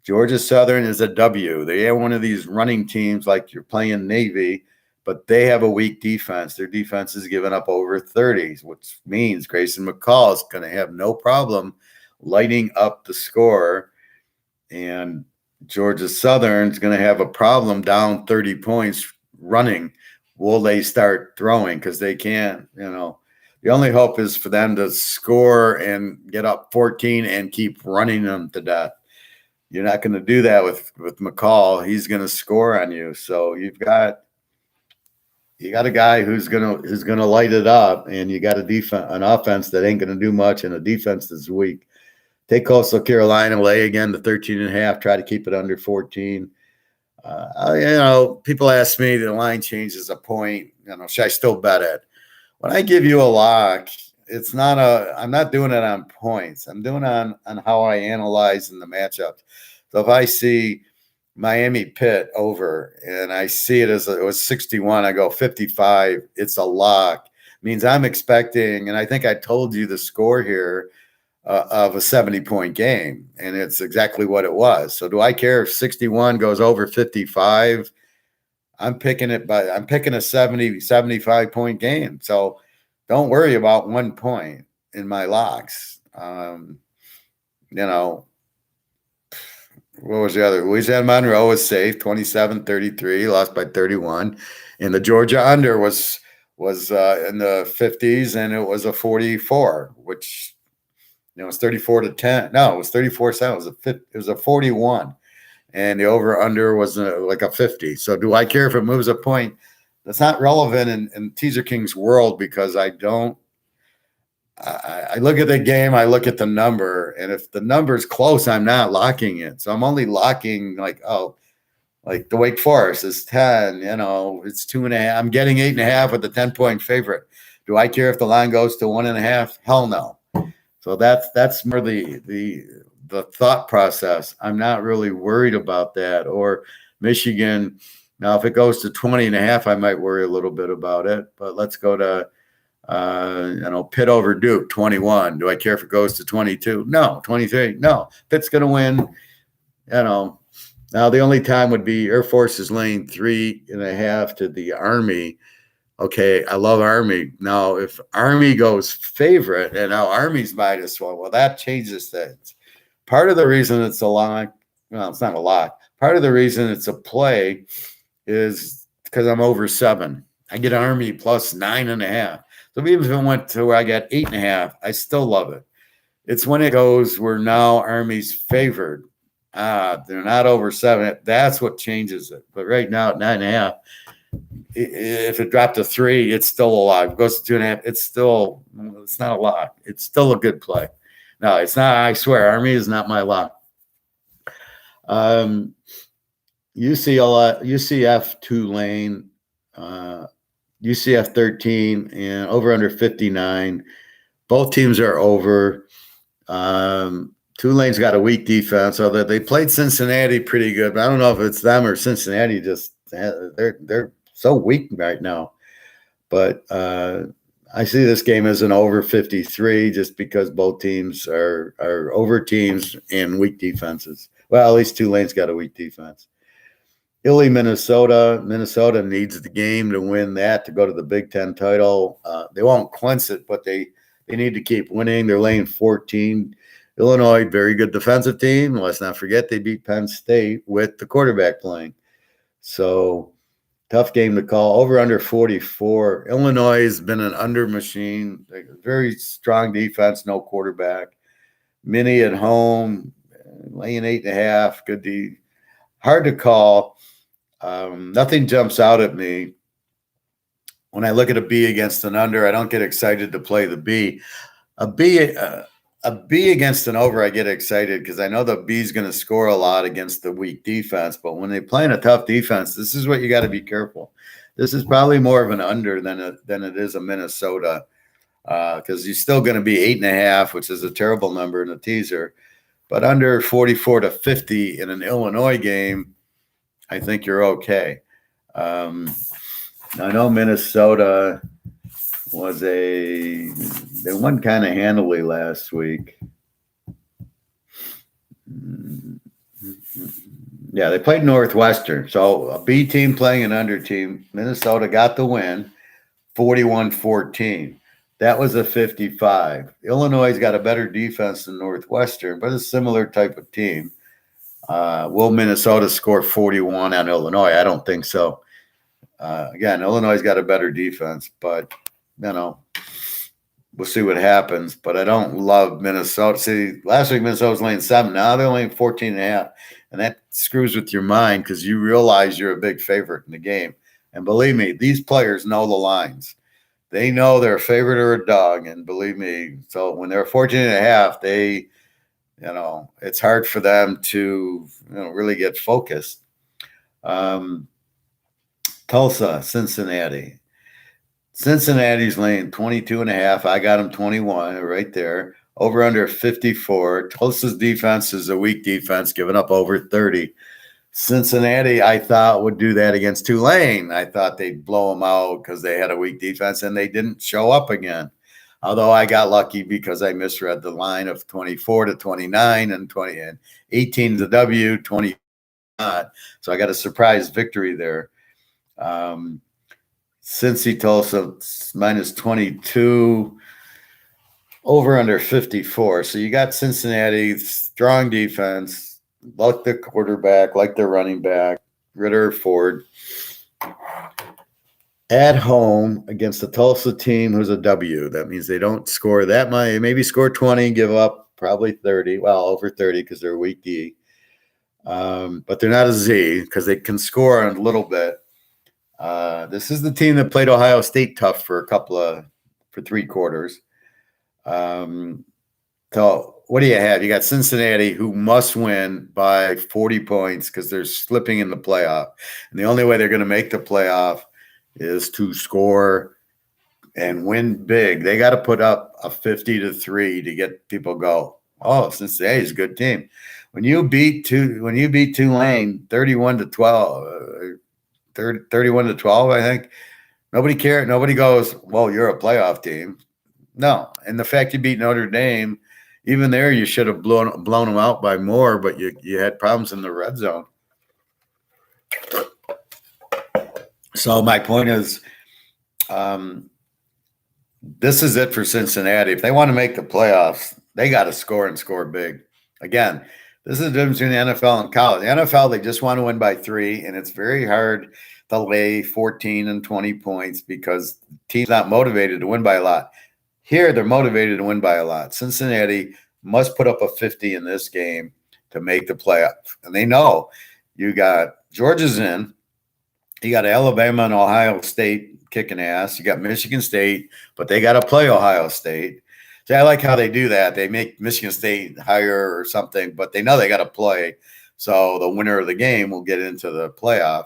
Georgia Southern is a W. They have one of these running teams like you're playing Navy, but they have a weak defense. Their defense is giving up over 30, which means Grayson McCall is going to have no problem lighting up the score. And Georgia Southern is going to have a problem down 30 points running. Will they start throwing? Because they can't, The only hope is for them to score and get up 14 and keep running them to death. You're not going to do that with McCall. He's going to score on you. So you got a guy who's going to light it up, and you got an offense that ain't going to do much and a defense that's weak. Take Coastal Carolina, lay again the 13.5. Try to keep it under 14. People ask me the line changes a point. Should I still bet it? When I give you a lock, I'm not doing it on points. I'm doing it on how I analyze in the matchup. So if I see Miami Pitt over and I see it as it was 61, I go 55, it's a lock. It means I'm expecting, and I think I told you the score here. of a 70-point game, and it's exactly what it was. So do I care if 61 goes over 55? I'm picking a 70, 75-point game. So don't worry about 1 point in my locks. You know, what was the other? Louisiana Monroe was safe, 27-33, lost by 31. And the Georgia under was in the 50s, and it was a 44, which it was 34-10. No, it was 34-7. It was a 41, and the over under was like a 50. So do I care if it moves a point? That's not relevant in Teaser King's world, because I look at the game, I look at the number, and if the number's close, I'm not locking it. So I'm only locking like the Wake Forest is 10, it's 2.5. I'm getting 8.5 with the 10-point favorite. Do I care if the line goes to 1.5? Hell no. So that's more the thought process. I'm not really worried about that. Or Michigan. Now, if it goes to 20.5, I might worry a little bit about it. But let's go to Pitt over Duke, 21. Do I care if it goes to 22? No. 23? No. Pitt's going to win. Now the only time would be Air Force is laying 3.5 to the Army. Okay, I love Army. Now, if Army goes favorite and now Army's -1, well, that changes things. Part of the reason it's a lock, well, it's not a lock. Part of the reason it's a play is because I'm over 7. I get Army plus 9.5. So even if it went to where I got 8.5, I still love it. It's when it goes where now Army's favored. They're not over 7. That's what changes it. But right now at 9.5, if it dropped to 3, it's still a lock. If it goes to 2.5, it's not a lock. It's still a good play. No, it's not. I swear, Army is not my lock. UCF Tulane, UCF 13, and over under 59. Both teams are over. Tulane's got a weak defense, although they played Cincinnati pretty good. But I don't know if it's them or Cincinnati. Just they're so weak right now. But I see this game as an over 53, just because both teams are over teams and weak defenses. Well, at least Tulane's got a weak defense. Illy, Minnesota. Minnesota needs the game to win that to go to the Big Ten title. They won't clinch it, but they need to keep winning. They're laying 14. Illinois, very good defensive team. Let's not forget they beat Penn State with the quarterback playing. So tough game to call. Over under 44. Illinois has been an under machine. Very strong defense, no quarterback. Mini at home, laying 8.5. Good D. Hard to call. Nothing jumps out at me. When I look at a B against an under, I don't get excited to play the B. A B against an over, I get excited because I know the B is going to score a lot against the weak defense. But when they play in a tough defense, this is what you got to be careful. This is probably more of an under than it is a Minnesota, because you're still going to be 8.5, which is a terrible number in a teaser. But under 44-50 in an Illinois game, I think you're okay. I know Minnesota they won kind of handily last week. Yeah, they played Northwestern. So a B team playing an under team. Minnesota got the win, 41-14. That was a 55. Illinois got a better defense than Northwestern, but a similar type of team. Will Minnesota score 41 on Illinois? I don't think so. Again, Illinois got a better defense, but we'll see what happens. But I don't love Minnesota. See, last week Minnesota was laying 7. Now they're laying 14.5. And that screws with your mind because you realize you're a big favorite in the game. And believe me, these players know the lines. They know they're a favorite or a dog. And believe me, so when they're 14.5, it's hard for them to really get focused. Tulsa, Cincinnati. Cincinnati's laying 22.5. I got them 21 right there. Over under 54. Tulsa's defense is a weak defense, giving up over 30. Cincinnati, I thought, would do that against Tulane. I thought they'd blow them out because they had a weak defense, and they didn't show up again. Although I got lucky because I misread the line of 24-29 and 20 and 18 the W, 20 not. So I got a surprise victory there. Cincy Tulsa minus 22, over under 54. So you got Cincinnati, strong defense, like the quarterback, like their running back, Ritter, Ford. At home against the Tulsa team who's a W. That means they don't score that much. They maybe score 20, give up probably 30. Well, over 30 because they're weak D. But they're not a Z because they can score a little bit. This is the team that played Ohio State tough for 3 quarters. So what do you have? You got Cincinnati, who must win by 40 points because they're slipping in the playoff. And the only way they're going to make the playoff is to score and win big. They got to put up a 50-3 to get people go. Oh, Cincinnati's a good team. When you beat Tulane 31-12, 31-12, I think, nobody cared. Nobody goes, well, you're a playoff team. No. And the fact you beat Notre Dame, even there, you should have blown them out by more, but you had problems in the red zone. So my point is, this is it for Cincinnati. If they want to make the playoffs, they got to score and score big. Again, this is the difference between the NFL and college. The NFL, they just want to win by 3, and it's very hard to lay 14 and 20 points because the team's not motivated to win by a lot. Here, they're motivated to win by a lot. Cincinnati must put up a 50 in this game to make the playoffs. And they know you got Georgia's in. You got Alabama and Ohio State kicking ass. You got Michigan State, but they got to play Ohio State. See, I like how they do that. They make Michigan State higher or something, but they know they got to play. So the winner of the game will get into the playoff.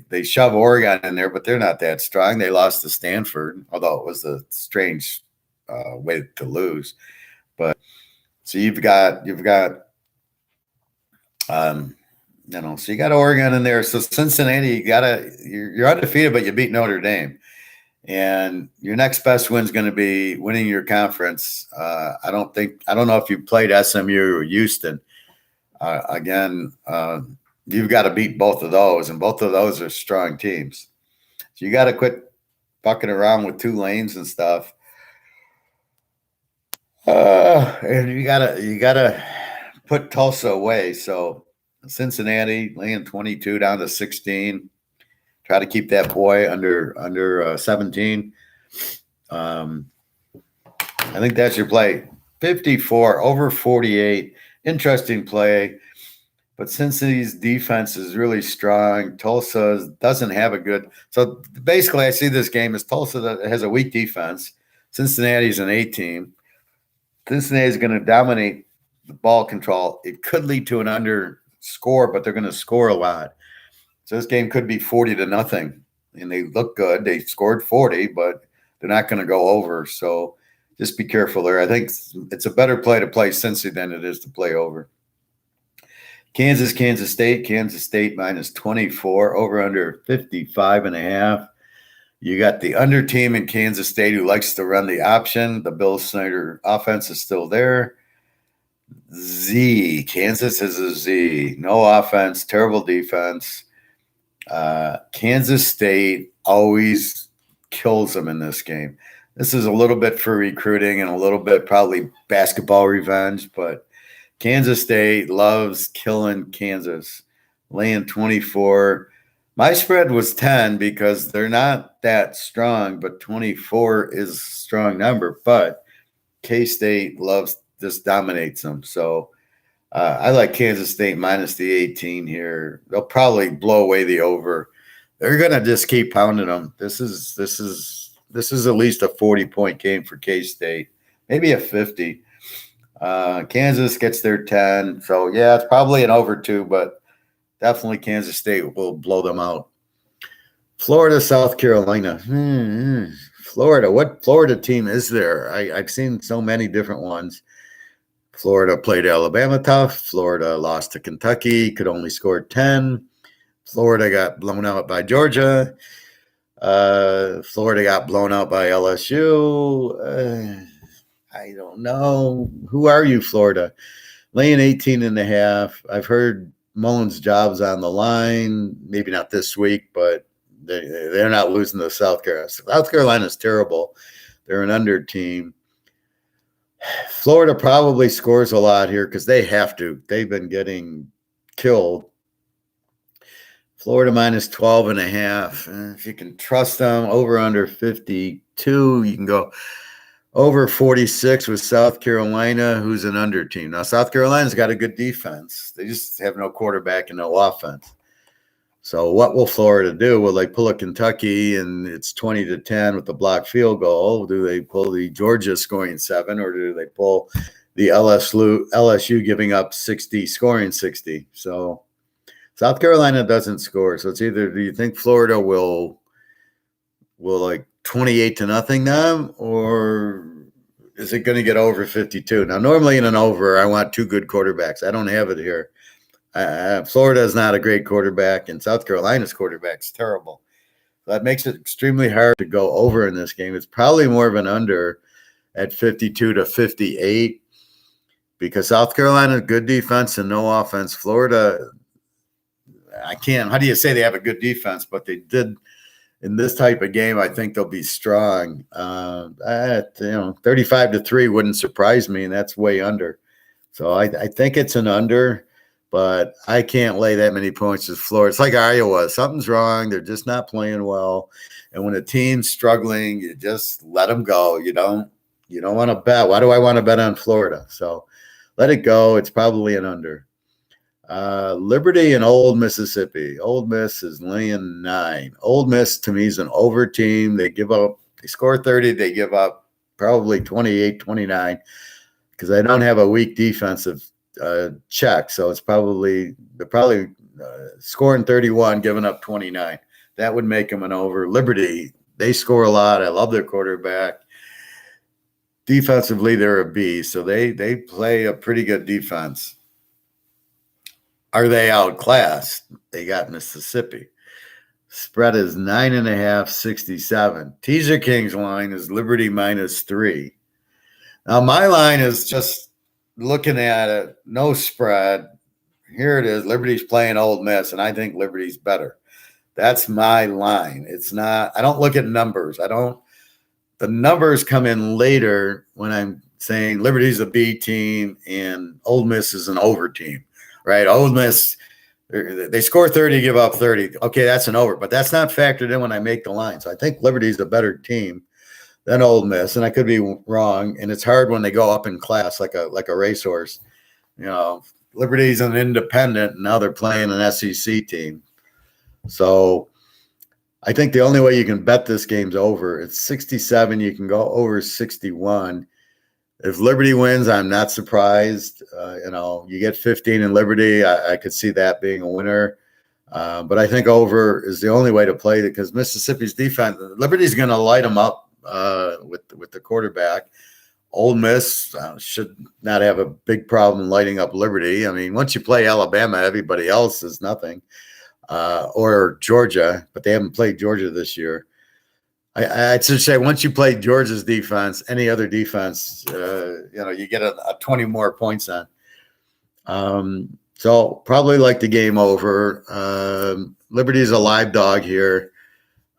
They shove Oregon in there, but they're not that strong. They lost to Stanford, although it was a strange way to lose. But so you've got so you got Oregon in there. So Cincinnati, you're undefeated, but you beat Notre Dame. And your next best win is going to be winning your conference. I don't know if you played SMU or Houston. You've got to beat both of those, and both of those are strong teams. So you got to quit fucking around with Tulanes and stuff. And you gotta put Tulsa away. So Cincinnati laying 22 down to 16. Try to keep that boy under 17. I think that's your play. 54 over 48. Interesting play. But Cincinnati's defense is really strong. Tulsa doesn't have a good. So basically, I see this game as Tulsa that has a weak defense. Cincinnati's an A team. Cincinnati is going to dominate the ball control. It could lead to an under score, but they're going to score a lot. So this game could be 40-0, and they look good. They scored 40, but they're not going to go over. So just be careful there. I think it's a better play to play Cincy than it is to play over. Kansas State minus 24, over under 55.5. You got the under team in Kansas State who likes to run the option. The Bill Snyder offense is still there. Kansas is a Z. No offense, terrible defense. Kansas State always kills them in this game. This is a little bit for recruiting and a little bit probably basketball revenge, but Kansas State loves killing Kansas, laying 24. My spread was 10 because they're not that strong, but 24 is a strong number. But K-State just dominates them. So I like Kansas State minus the 18 here. They'll probably blow away the over. They're going to just keep pounding them. This is at least a 40-point game for K-State, maybe a 50. Kansas gets their 10. So, yeah, it's probably an over 2, but definitely Kansas State will blow them out. Florida, South Carolina. Florida. What Florida team is there? I've seen so many different ones. Florida played Alabama tough. Florida lost to Kentucky, could only score 10. Florida got blown out by Georgia. Florida got blown out by LSU. I don't know. Who are you, Florida? Laying 18.5. I've heard Mullen's job's on the line. Maybe not this week, but they're not losing to South Carolina. South Carolina's terrible. They're an under team. Florida probably scores a lot here because they have to. They've been getting killed. Florida minus 12.5. If you can trust them, over under 52. You can go over 46 with South Carolina, who's an under team. Now, South Carolina's got a good defense. They just have no quarterback and no offense. So what will Florida do? Will they pull a Kentucky and it's 20-10 with the blocked field goal? Do they pull the Georgia scoring 7, or do they pull the LSU giving up 60, scoring 60? So South Carolina doesn't score. So it's either, do you think Florida will like 28-0 them, or is it going to get over 52? Now, normally in an over, I want 2 good quarterbacks. I don't have it here. Florida is not a great quarterback, and South Carolina's quarterback's terrible. So that makes it extremely hard to go over in this game. It's probably more of an under at 52-58 because South Carolina, good defense and no offense. Florida, how do you say they have a good defense? But they did in this type of game. I think they'll be strong. 35-3 wouldn't surprise me, and that's way under. So I think it's an under. But I can't lay that many points with Florida. It's like Iowa. Something's wrong. They're just not playing well. And when a team's struggling, you just let them go. You don't want to bet. Why do I want to bet on Florida? So let it go. It's probably an under. Liberty and Old Mississippi. Old Miss is laying 9. Old Miss, to me, is an over team. They score 30. They give up probably 28, 29 because they don't have a weak defensive check. So they're probably scoring 31, giving up 29. That would make them an over. Liberty, they score a lot. I love their quarterback. Defensively, they're a B, so they play a pretty good defense. Are they outclassed? They got Mississippi. Spread is 9.5, 67. Teaser King's line is Liberty minus 3. Now, my line is just looking at it, no spread. Here it is. Liberty's playing Old Miss, and I think Liberty's better. That's my line. It's not, I don't look at numbers. The numbers come in later when I'm saying Liberty's a B team and Old Miss is an over team, right? Old Miss, they score 30, give up 30. Okay, that's an over, but that's not factored in when I make the line. So I think Liberty's a better team than Old Miss, and I could be wrong. And it's hard when they go up in class like a racehorse. Liberty's an independent, and now they're playing an SEC team. So I think the only way you can bet this game's over. It's 67. You can go over 61. If Liberty wins, I'm not surprised. You get 15 in Liberty. I could see that being a winner. But I think over is the only way to play it because Mississippi's defense, Liberty's going to light them up. With the quarterback. Old Miss should not have a big problem lighting up Liberty. I mean, once you play Alabama, everybody else is nothing. Or Georgia, but they haven't played Georgia this year. I should say once you play Georgia's defense, any other defense, you get a 20 more points on. So probably like the game over. Liberty's a live dog here.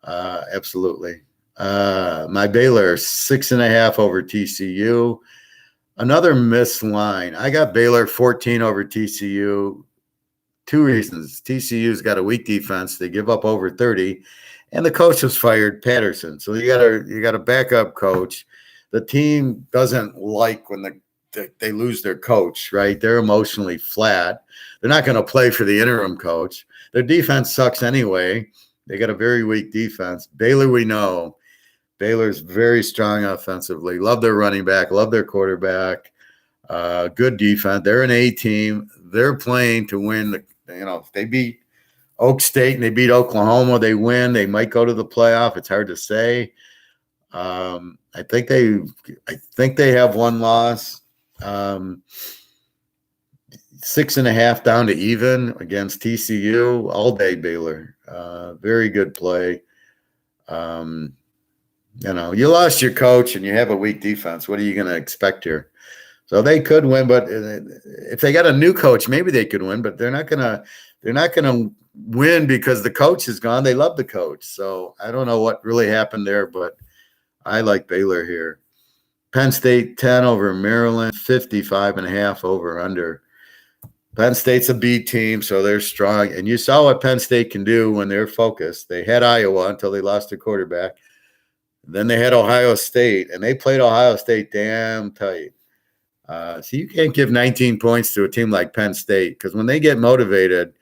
Absolutely. My Baylor 6.5 over TCU. Another missed line. I got Baylor 14 over TCU. 2 reasons. TCU's got a weak defense. They give up over 30, and the coach was fired, Patterson. So you got a backup coach. The team doesn't like when they lose their coach, right? They're emotionally flat. They're not going to play for the interim coach. Their defense sucks anyway. They got a very weak defense. Baylor, we know. Baylor's very strong offensively. Love their running back. Love their quarterback. Good defense. They're an A team. They're playing to win. If they beat Oak State and they beat Oklahoma, they win. They might go to the playoff. It's hard to say. I think they have one loss. 6.5 down to even against TCU all day. Baylor, very good play. You lost your coach and you have a weak defense. What are you going to expect here? So they could win, but if they got a new coach, maybe they could win. But they're not gonna win because the coach is gone. They love the coach, so I don't know what really happened there, but I like Baylor here. Penn State 10 over Maryland, 55.5 over under. Penn State's a B team, so they're strong. And you saw what Penn State can do when they're focused. They had Iowa until they lost their quarterback. Then they had Ohio State, and they played Ohio State damn tight. So you can't give 19 points to a team like Penn State because when they get motivated,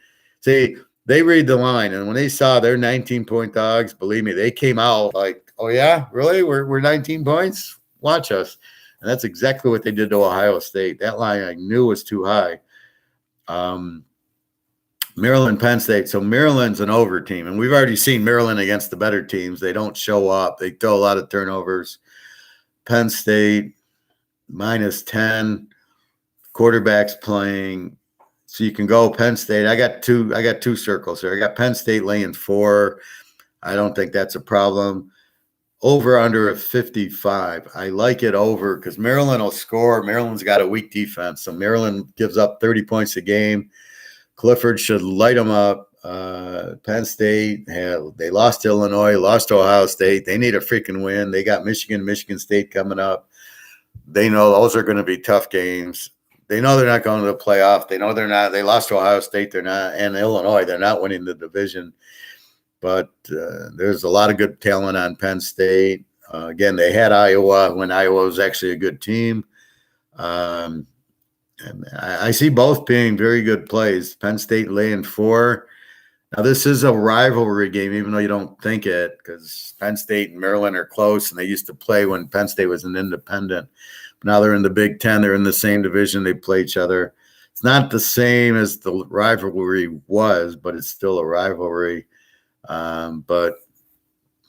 see, they read the line. And when they saw their 19-point dogs, believe me, they came out like, oh, yeah, really? We're 19 points? Watch us. And that's exactly what they did to Ohio State. That line I knew was too high. Maryland, Penn State. So Maryland's an over team. And we've already seen Maryland against the better teams. They don't show up. They throw a lot of turnovers. Penn State, -10, quarterbacks playing. So you can go Penn State. I got two circles here. I got Penn State laying 4. I don't think that's a problem. Over under a 55. I like it over because Maryland will score. Maryland's got a weak defense. So Maryland gives up 30 points a game. Clifford should light them up. Penn State, they lost to Illinois, lost to Ohio State. They need a freaking win. They got Michigan State coming up. They know those are going to be tough games. They know they're not going to the playoff. They know they're not. They lost to Ohio State. They're not. And Illinois, they're not winning the division. But there's a lot of good talent on Penn State. Again, they had Iowa when Iowa was actually a good team. And I see both being very good plays. Penn State laying 4. Now, this is a rivalry game, even though you don't think it, because Penn State and Maryland are close, and they used to play when Penn State was an independent. But now they're in the Big Ten. They're in the same division. They play each other. It's not the same as the rivalry was, but it's still a rivalry. But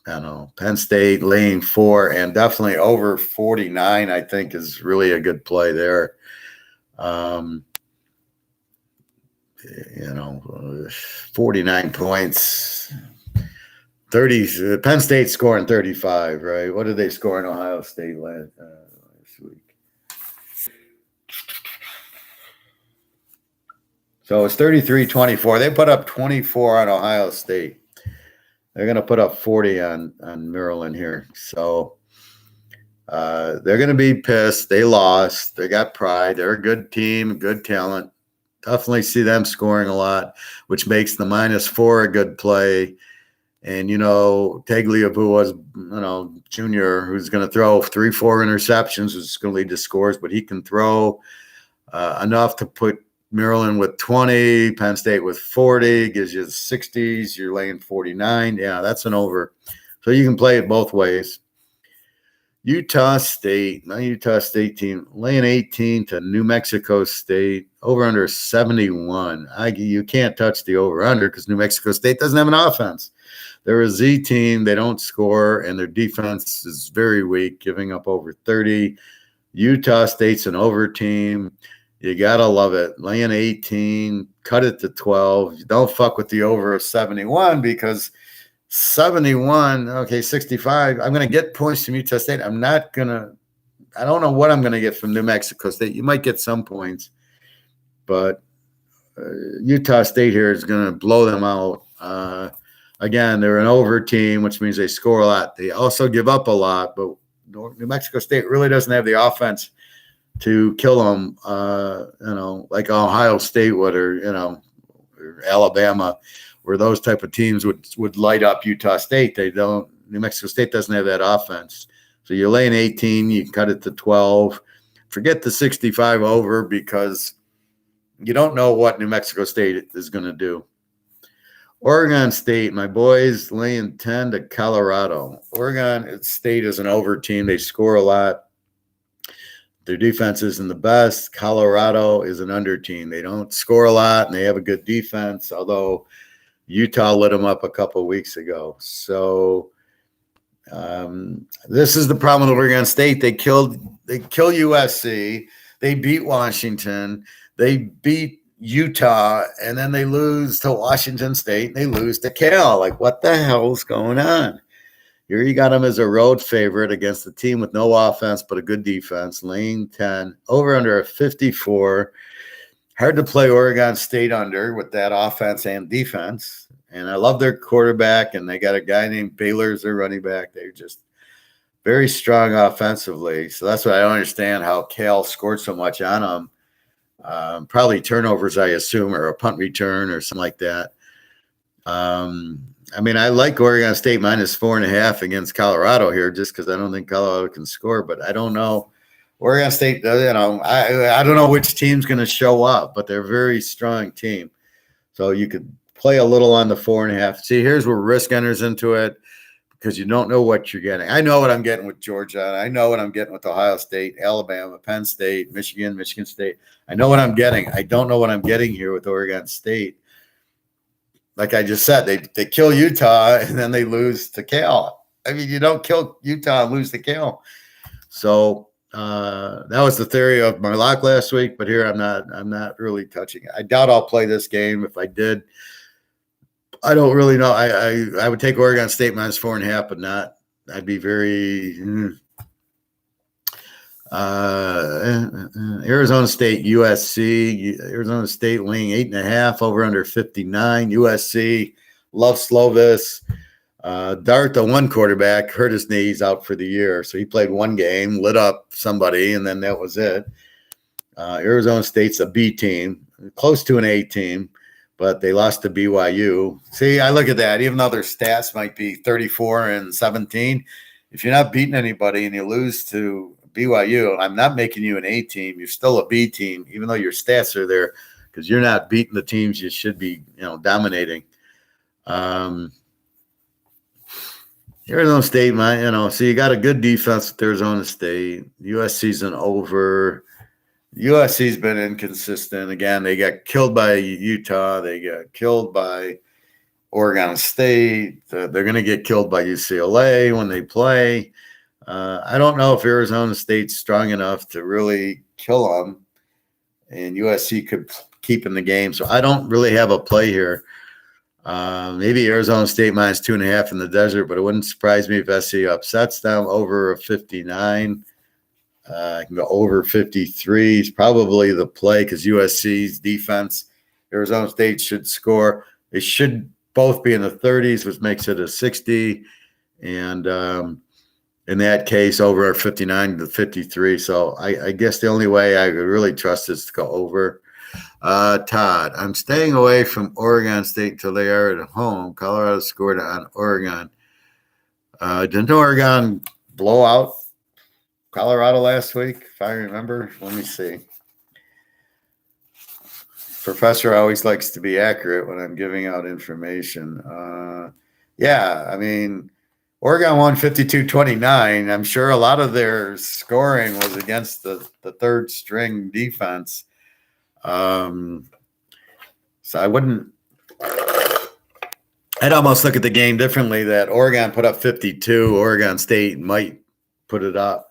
I don't know, Penn State laying 4 and definitely over 49, I think, is really a good play there. 49 points, 30. Penn State scoring 35, right? What did they score in Ohio State last week? So it's 33-24. They put up 24 on Ohio State. They're going to put up 40 on Maryland here. So they're going to be pissed. They lost. They got pride. They're a good team, good talent. Definitely see them scoring a lot, which makes the -4 a good play. And, Tagliabue was, junior, who's going to throw 3-4 interceptions, which is going to lead to scores, but he can throw enough to put Maryland with 20, Penn State with 40, gives you the 60s. You're laying 49. Yeah, that's an over. So you can play it both ways. Utah State, my Utah State team, laying 18 to New Mexico State, over under 71. You can't touch the over under because New Mexico State doesn't have an offense. They're a Z team. They don't score, and their defense is very weak, giving up over 30. Utah State's an over team. You got to love it. Laying 18, cut it to 12. Don't fuck with the over of 71 because 71, okay, 65. I'm going to get points from Utah State. I don't know what I'm going to get from New Mexico State. You might get some points, but Utah State here is going to blow them out. Again, they're an over team, which means they score a lot. They also give up a lot, but New Mexico State really doesn't have the offense to kill them, like Ohio State would, or Alabama, where those type of teams would light up Utah State. They don't. New Mexico State doesn't have that offense. So you're laying 18, you cut it to 12. Forget the 65 over because you don't know what New Mexico State is going to do. Oregon State, my boys, laying 10 to Colorado. Oregon State is an over team. They score a lot. Their defense isn't the best. Colorado is an under team. They don't score a lot, and they have a good defense, although Utah lit them up a couple of weeks ago. So this is the problem with Oregon State. They kill USC. They beat Washington. They beat Utah, and then they lose to Washington State. They lose to Cal. Like, what the hell's going on? Here you got them as a road favorite against a team with no offense but a good defense. Lane 10, over under a 54. Hard to play Oregon State under with that offense and defense. And I love their quarterback, and they got a guy named Baylor as their running back. They're just very strong offensively. So that's why I don't understand how Cal scored so much on them. Probably turnovers, I assume, or a punt return or something like that. I mean, I like Oregon State minus 4.5 against Colorado here just because I don't think Colorado can score, but I don't know. Oregon State, I don't know which team's going to show up, but they're a very strong team. So you could play a little on the 4.5. See, here's where risk enters into it because you don't know what you're getting. I know what I'm getting with Georgia. I know what I'm getting with Ohio State, Alabama, Penn State, Michigan State. I know what I'm getting. I don't know what I'm getting here with Oregon State. Like I just said, they kill Utah and then they lose to Cal. I mean, you don't kill Utah and lose to Cal. So that was the theory of my lock last week, but here I'm not really touching it. I doubt I'll play this game. If I did, I don't really know. I would take Oregon State minus 4.5, but not. I'd be very Arizona State, USC. Arizona State laying 8.5 over under 59. USC, love Slovis. Dart, the one quarterback, hurt his knees out for the year. So he played one game, lit up somebody, and then that was it. Arizona State's a B team, close to an A team, but they lost to BYU. See, I look at that. Even though their stats might be 34-17, if you're not beating anybody and you lose to BYU, I'm not making you an A team. You're still a B team, even though your stats are there, because you're not beating the teams you should be, dominating. Arizona State, so you got a good defense with Arizona State. USC's an over. USC's been inconsistent. Again, they got killed by Utah. They got killed by Oregon State. They're going to get killed by UCLA when they play. I don't know if Arizona State's strong enough to really kill them, and USC could keep in the game. So I don't really have a play here. Maybe Arizona State minus 2.5 in the desert, but it wouldn't surprise me if SC upsets them over a 59. I can go over 53 is probably the play because USC's defense, Arizona State should score. They should both be in the 30s, which makes it a 60. And in that case, over 59 to 53. So I guess the only way I would really trust is to go over. Todd, I'm staying away from Oregon State until they are at home. Colorado scored on Oregon. Didn't Oregon blow out Colorado last week, if I remember? Let me see. Professor always likes to be accurate when I'm giving out information. Yeah, I mean, Oregon won 52-29. I'm sure a lot of their scoring was against the third string defense. So I'd almost look at the game differently that Oregon put up 52. Oregon State might put it up.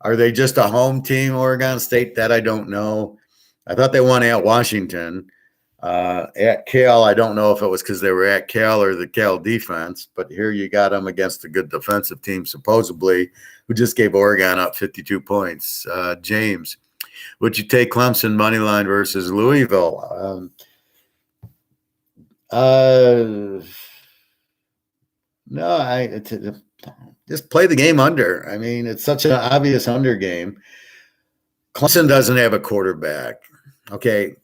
Are they just a home team, Oregon State? That I don't know. I thought they won at Washington. At Cal, I don't know if it was because they were at Cal or the Cal defense, but here you got them against a good defensive team, supposedly, who just gave Oregon up 52 points. James, would you take Clemson Moneyline versus Louisville? No, just play the game under. I mean, it's such an obvious under game. Clemson doesn't have a quarterback. Okay,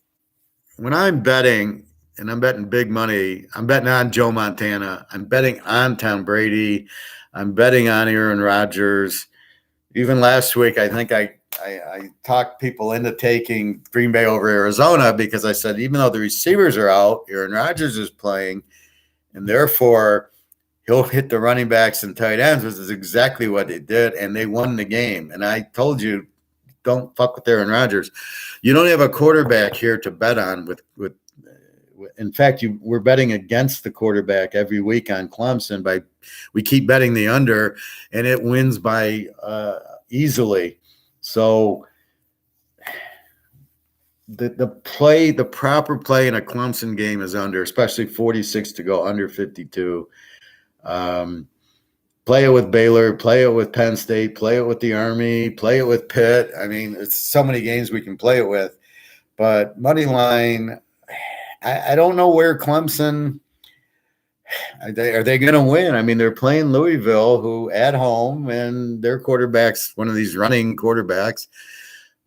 when I'm betting, and I'm betting big money, I'm betting on Joe Montana. I'm betting on Tom Brady. I'm betting on Aaron Rodgers. Even last week, I think I talked people into taking Green Bay over Arizona because I said, even though the receivers are out, Aaron Rodgers is playing, and therefore he'll hit the running backs and tight ends, which is exactly what they did, and they won the game. And I told you, don't fuck with Aaron Rodgers. You don't have a quarterback here to bet on. In fact, we're betting against the quarterback every week on Clemson. We keep betting the under, and it wins by easily. So the proper play in a Clemson game is under, especially 46 to go under 52. Play it with Baylor, play it with Penn State, play it with the Army, play it with Pitt. I mean, it's so many games we can play it with. But Moneyline, I don't know where Clemson are they going to win? I mean, they're playing Louisville, who at home, and their quarterback's one of these running quarterbacks.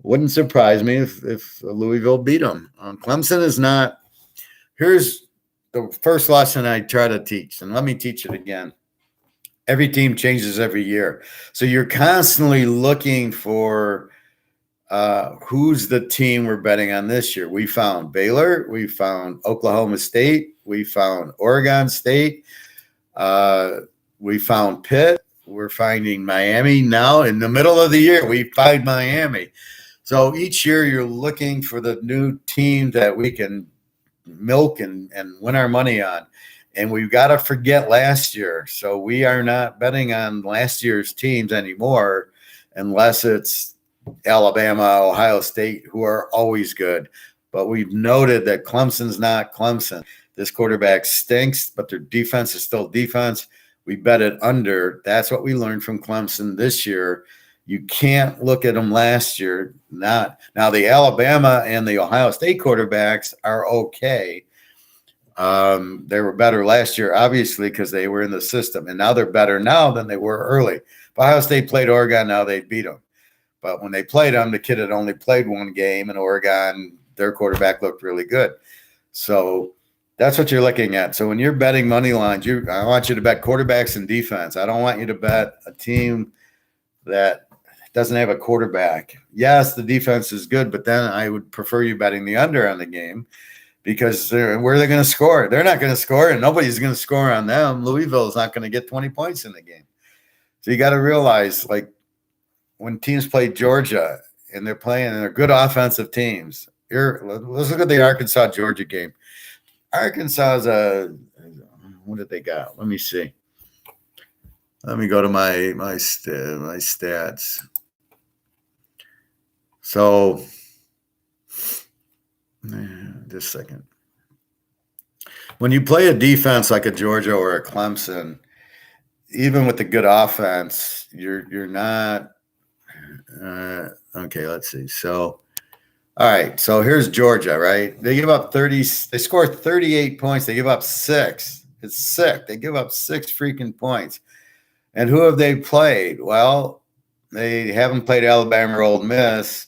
Wouldn't surprise me if Louisville beat them. Clemson is not. Here's the first lesson I try to teach, and let me teach it again. Every team changes every year. So you're constantly looking for who's the team we're betting on this year. We found Baylor. We found Oklahoma State. We found Oregon State. We found Pitt. We're finding Miami now. In the middle of the year, we find Miami. So each year you're looking for the new team that we can milk and win our money on. And we've got to forget last year. So we are not betting on last year's teams anymore unless it's Alabama, Ohio State, who are always good. But we've noted that Clemson's not Clemson. This quarterback stinks, but their defense is still defense. We bet it under. That's what we learned from Clemson this year. You can't look at them last year. Now the Alabama and the Ohio State quarterbacks are okay. They were better last year, obviously, because they were in the system. And now they're better now than they were early. If Ohio State played Oregon, now they beat them. But when they played them, the kid had only played one game, and Oregon, their quarterback looked really good. So that's what you're looking at. So when you're betting money lines, I want you to bet quarterbacks and defense. I don't want you to bet a team that doesn't have a quarterback. Yes, the defense is good, but then I would prefer you betting the under on the game because where are they going to score? They're not going to score, and nobody's going to score on them. Louisville is not going to get 20 points in the game. So you got to realize, like, when teams play Georgia and they're playing and they're good offensive teams, let's look at the Arkansas-Georgia game. Arkansas is what did they got? Let me see. Let me go to my stats. So, just a second. When you play a defense like a Georgia or a Clemson, even with the good offense, you're not. Okay, let's see. So, all right. So here's Georgia, right? They give up 30. They score 38 points. They give up 6. It's sick. They give up 6 freaking points. And who have they played? Well, they haven't played Alabama or Ole Miss.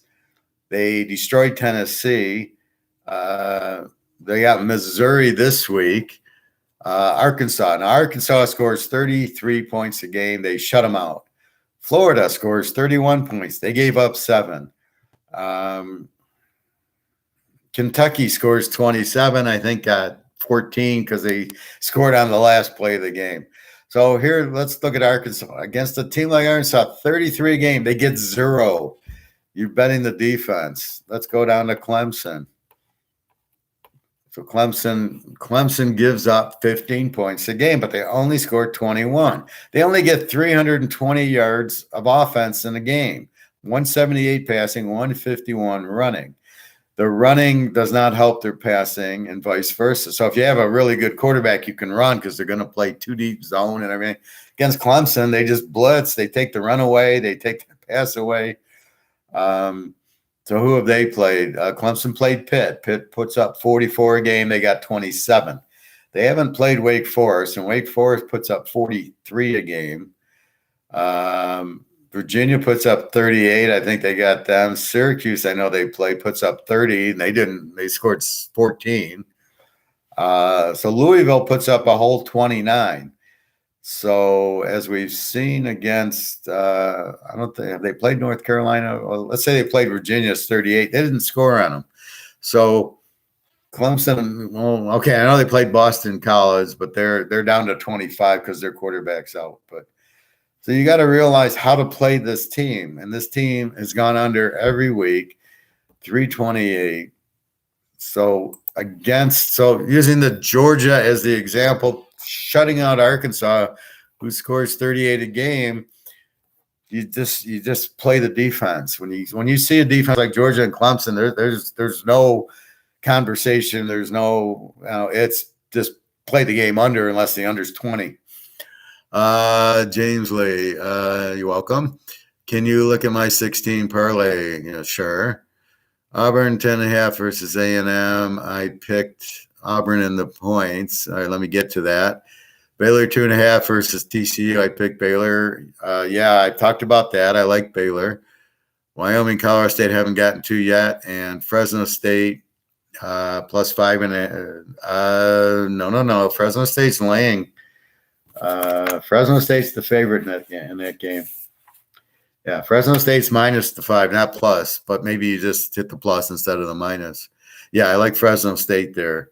They destroyed Tennessee. They got Missouri this week. Arkansas. Now, Arkansas scores 33 points a game. They shut them out. Florida scores 31 points. They gave up 7. Kentucky scores 27. I think got 14 because they scored on the last play of the game. So here, let's look at Arkansas. Against a team like Arkansas, 33 a game, they get 0. You're betting the defense. Let's go down to Clemson. So Clemson gives up 15 points a game, but they only score 21. They only get 320 yards of offense in a game, 178 passing, 151 running. The running does not help their passing and vice versa. So if you have a really good quarterback, you can run because they're going to play 2 deep zone and everything. Against Clemson, they just blitz. They take the run away. They take the pass away. So who have they played? Clemson played Pitt. Pitt puts up 44 a game. They got 27. They haven't played Wake Forest, and Wake Forest puts up 43 a game. Virginia puts up 38. I think they got them. Syracuse, I know they play, puts up 30, and they didn't. They scored 14. So Louisville puts up a whole 29. So as we've seen against, I don't think, have they played North Carolina? Well, let's say they played Virginia's 38. They didn't score on them. So Clemson, well, okay, I know they played Boston College, but they're down to 25 because their quarterback's out. But so you got to realize how to play this team. And this team has gone under every week, 328. So using the Georgia as the example, shutting out Arkansas, who scores 38 a game, you just play the defense. When you see a defense like Georgia and Clemson, there's no conversation. There's no, it's just play the game under unless the under's 20. James Lee, you're welcome. Can you look at my 16 parlay? Sure. Auburn 10.5 versus A&M. I picked Auburn in the points. All right, let me get to that. Baylor 2.5 versus TCU. I picked Baylor. Yeah, I talked about that. I like Baylor. Wyoming, Colorado State haven't gotten to yet, and Fresno State plus 5.5. No. Fresno State's laying. Fresno State's the favorite in that game. Yeah, Fresno State's minus the 5, not plus, but maybe you just hit the plus instead of the minus. Yeah, I like Fresno State there.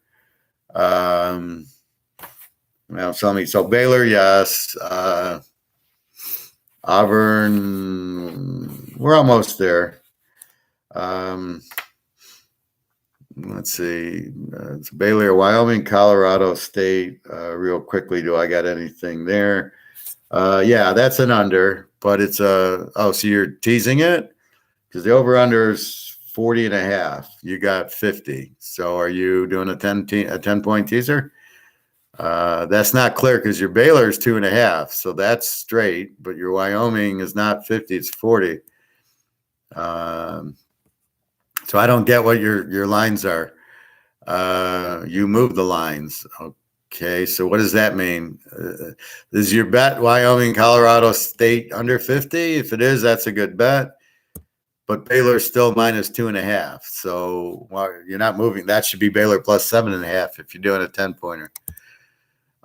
Well, tell me. So Baylor, yes. Auburn, we're almost there. Let's see. It's Baylor, Wyoming, Colorado State. Real quickly, do I got anything there? Yeah, that's an under, but it's so you're teasing it? Because the over-under is 40.5. You got 50. So are you doing a 10-point teaser? That's not clear because your Baylor is 2.5. So that's straight, but your Wyoming is not 50, it's 40. So I don't get what your lines are. You move the lines. Okay, so what does that mean? Is your bet Wyoming, Colorado State under 50? If it is, that's a good bet. But Baylor's still minus 2.5. So you're not moving. That should be Baylor plus 7.5 if you're doing a 10-pointer.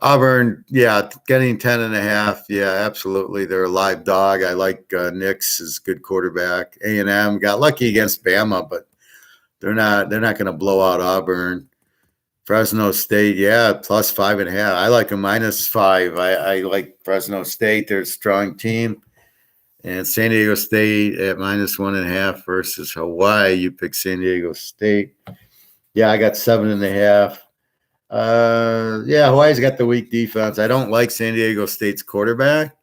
Auburn, yeah, getting 10.5. Yeah, absolutely. They're a live dog. I like Nix is good quarterback. A&M got lucky against Bama, but they're not going to blow out Auburn. Fresno State, yeah, plus 5.5. I like a minus 5. I like Fresno State. They're a strong team. And San Diego State at minus 1.5 versus Hawaii. You pick San Diego State. Yeah, I got 7.5. Yeah, Hawaii's got the weak defense. I don't like San Diego State's quarterback.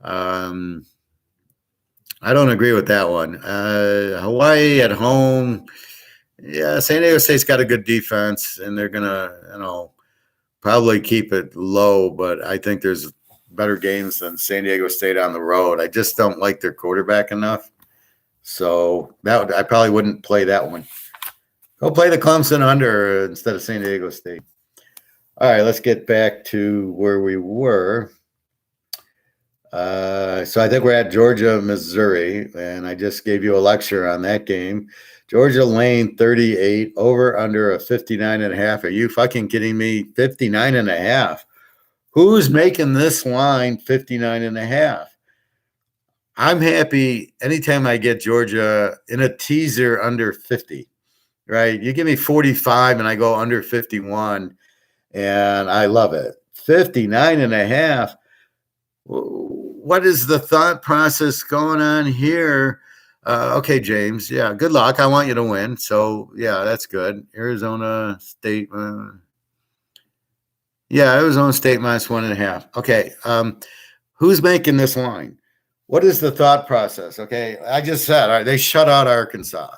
I don't agree with that one. Hawaii at home. Yeah, San Diego State's got a good defense, and they're gonna, probably keep it low. But I think there's better games than San Diego State on the road. I just don't like their quarterback enough. So I probably wouldn't play that one. Go play the Clemson under instead of San Diego State. All right, let's get back to where we were. So I think we're at Georgia, Missouri, and I just gave you a lecture on that game. Georgia lane 38, over under a 59.5. Are you fucking kidding me? 59.5. Who's making this line 59.5? I'm happy anytime I get Georgia in a teaser under 50, right? You give me 45 and I go under 51, and I love it. 59.5. What is the thought process going on here? Okay, James. Yeah, good luck. I want you to win. So, yeah, that's good. Arizona State. Arizona State minus 1.5. Okay. Who's making this line? What is the thought process? Okay. I just said, all right, they shut out Arkansas.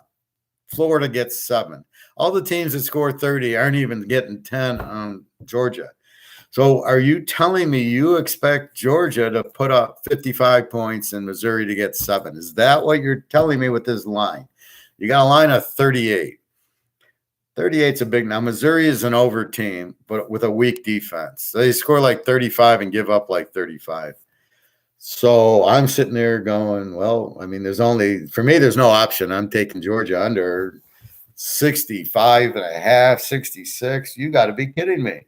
Florida gets 7. All the teams that score 30 aren't even getting 10 on Georgia. So are you telling me you expect Georgia to put up 55 points and Missouri to get 7? Is that what you're telling me with this line? You got a line of 38. 38's a big now. Missouri is an over team, but with a weak defense. So they score like 35 and give up like 35. So I'm sitting there going, well, I mean, for me, there's no option. I'm taking Georgia under 65.5, 66. You got to be kidding me.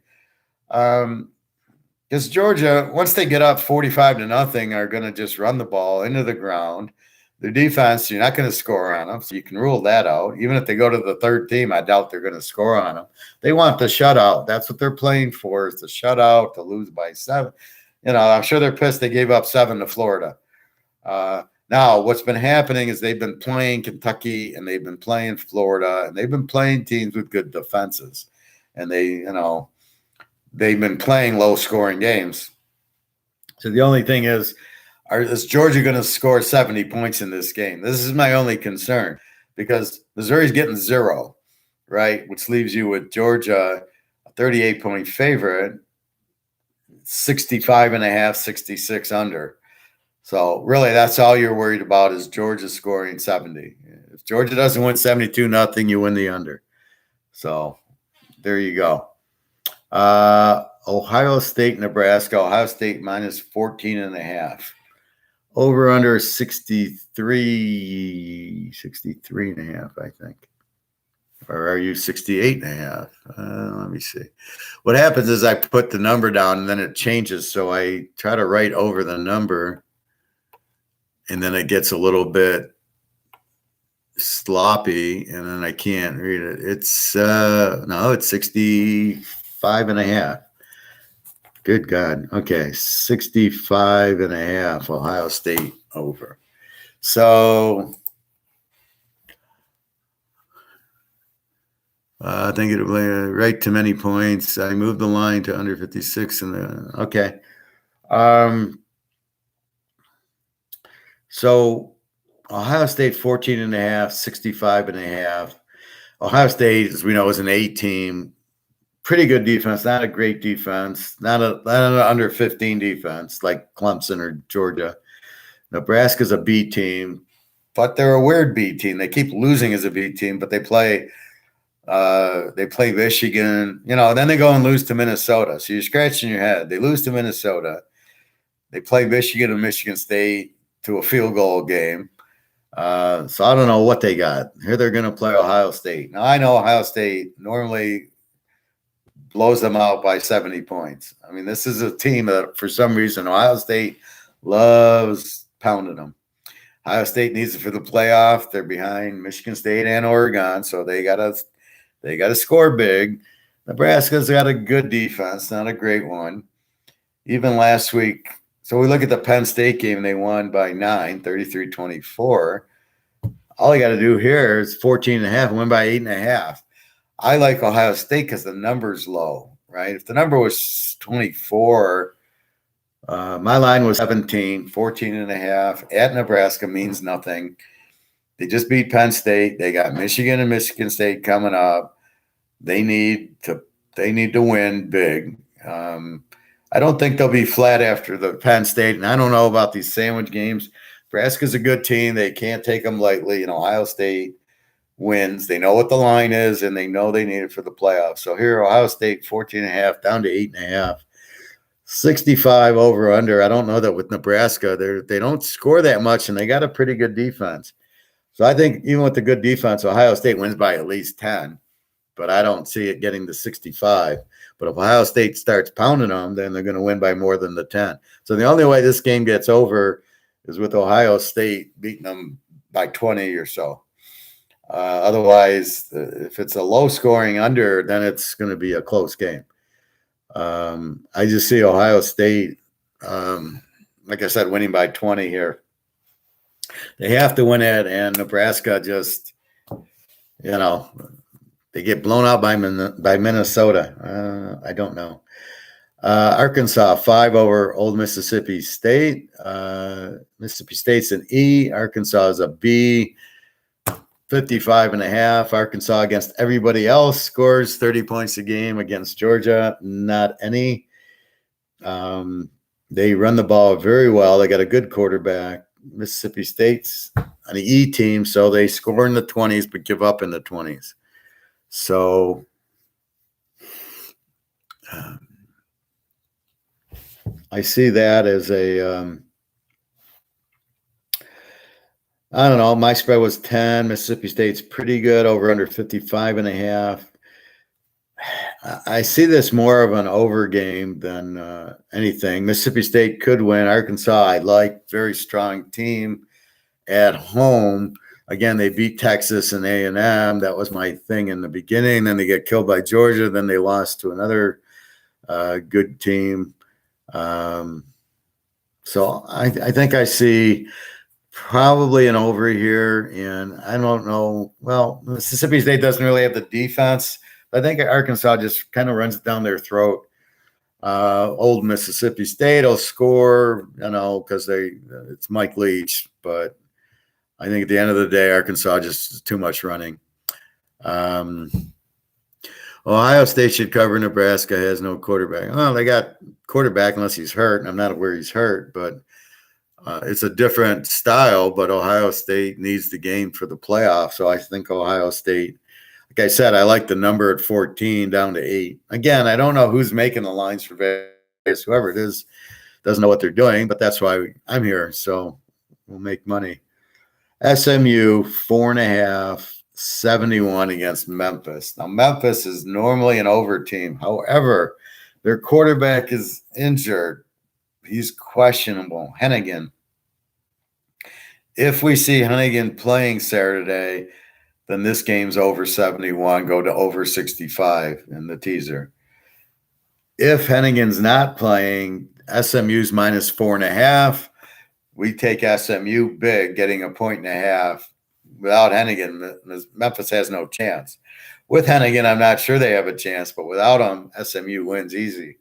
Because Georgia, once they get up 45-0, are going to just run the ball into the ground. Their defense, you're not going to score on them, so you can rule that out. Even if they go to the third team, I doubt they're going to score on them. They want the shutout. That's what they're playing for, is the shutout, to lose by 7. I'm sure they're pissed they gave up 7 to Florida. Now, what's been happening is they've been playing Kentucky and they've been playing Florida and they've been playing teams with good defenses. And they've been playing low-scoring games. So the only thing is Georgia going to score 70 points in this game? This is my only concern, because Missouri's getting 0, right, which leaves you with Georgia, a 38-point favorite. 65.5, 66 under. So really, that's all you're worried about is Georgia scoring 70. If Georgia doesn't win 72-0, you win the under. So there you go. Ohio State, Nebraska. Ohio State minus 14.5. Over under 63.5, I think. Or are you 68.5? Let me see. What happens is I put the number down and then it changes. So I try to write over the number and then it gets a little bit sloppy and then I can't read it. It's no, it's 65.5. Good God. Okay. 65.5 Ohio State over. So I think it'll be right to many points. I moved the line to under 56 okay. So Ohio State 14.5, 65.5. Ohio State, as we know, is an A team. Pretty good defense, not a great defense, not an under 15 defense like Clemson or Georgia. Nebraska's a B team, but they're a weird B team. They keep losing as a B team, but they play Michigan, then they go and lose to Minnesota. So you're scratching your head. They lose to Minnesota. They play Michigan and Michigan State to a field goal game. So I don't know what they got. Here they're going to play Ohio State. Now, I know Ohio State normally blows them out by 70 points. I mean, this is a team that, for some reason, Ohio State loves pounding them. Ohio State needs it for the playoff. They're behind Michigan State and Oregon, so they got to score big. Nebraska's got a good defense, not a great one. Even last week, so we look at the Penn State game, they won by 9, 33-24. All they got to do here is 14.5 and win by 8.5. I like Ohio State because the number's low, right? If the number was 24, my line was 17, 14.5 at Nebraska means nothing. They just beat Penn State. They got Michigan and Michigan State coming up. They need to win big. I don't think they'll be flat after the Penn State, and I don't know about these sandwich games. Nebraska's a good team. They can't take them lightly. Ohio State wins. They know what the line is, and they know they need it for the playoffs. So here, Ohio State 14.5 down to 8.5. 65 over under. I don't know that with Nebraska. They don't score that much, and they got a pretty good defense. So I think even with the good defense, Ohio State wins by at least 10. But I don't see it getting to 65. But if Ohio State starts pounding them, then they're going to win by more than the 10. So the only way this game gets over is with Ohio State beating them by 20 or so. Otherwise, if it's a low-scoring under, then it's going to be a close game. I just see Ohio State, like I said, winning by 20 here. They have to win it, and Nebraska just, they get blown out by Minnesota. I don't know. Arkansas 5 over Old Mississippi State. Mississippi State's an E. Arkansas is a B. 55.5. Arkansas against everybody else scores 30 points a game. Against Georgia, not any. They run the ball very well. They got a good quarterback. Mississippi State's an E team, so they score in the 20s but give up in the 20s. So I see that as a I don't know. My spread was 10. Mississippi State's pretty good, over under 55.5. I see this more of an over game than anything. Mississippi State could win. Arkansas, I like, very strong team at home. Again, they beat Texas and A&M. That was my thing in the beginning. Then they get killed by Georgia. Then they lost to another good team. So I think I see probably an over here, and I don't know. Well, Mississippi State doesn't really have the defense. I think Arkansas just kind of runs it down their throat. Old Mississippi State will score, because it's Mike Leach. But I think at the end of the day, Arkansas just is too much running. Ohio State should cover. Nebraska has no quarterback. Well, they got quarterback unless he's hurt, and I'm not aware he's hurt, but it's a different style. But Ohio State needs the game for the playoffs, so I think Ohio State. Like I said, I like the number at 14 down to 8. Again, I don't know who's making the lines for Vegas. Whoever it is doesn't know what they're doing, but that's why I'm here. So we'll make money. SMU 4.5, 71 against Memphis. Now, Memphis is normally an over team. However, their quarterback is injured. He's questionable. Hennigan. If we see Hennigan playing Saturday, then this game's over 71, go to over 65 in the teaser. If Hennigan's not playing, SMU's minus 4.5. We take SMU big, getting 1.5. Without Hennigan, Memphis has no chance. With Hennigan, I'm not sure they have a chance, but without him, SMU wins easy.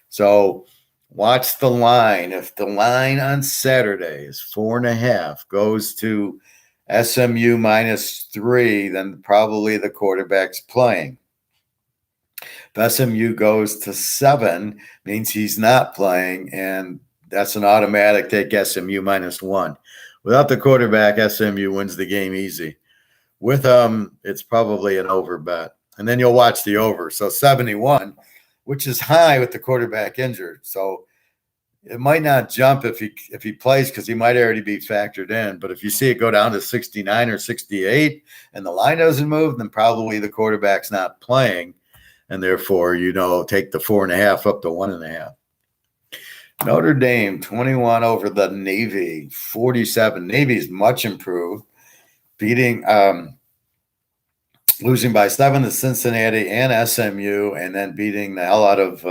So watch the line. If the line on Saturday is 4.5, goes to SMU minus 3, then probably the quarterback's playing. If SMU goes to 7, means he's not playing, and that's an automatic take SMU minus 1. Without the quarterback, SMU wins the game easy. With him, it's probably an over bet. And then you'll watch the over. So 71, which is high with the quarterback injured. So it might not jump if he plays because he might already be factored in. But if you see it go down to 69 or 68 and the line doesn't move, then probably the quarterback's not playing. And therefore, take the 4.5 up to 1.5. Notre Dame 21 over the Navy 47. Navy's much improved, losing by 7 to Cincinnati and SMU, and then beating the hell out of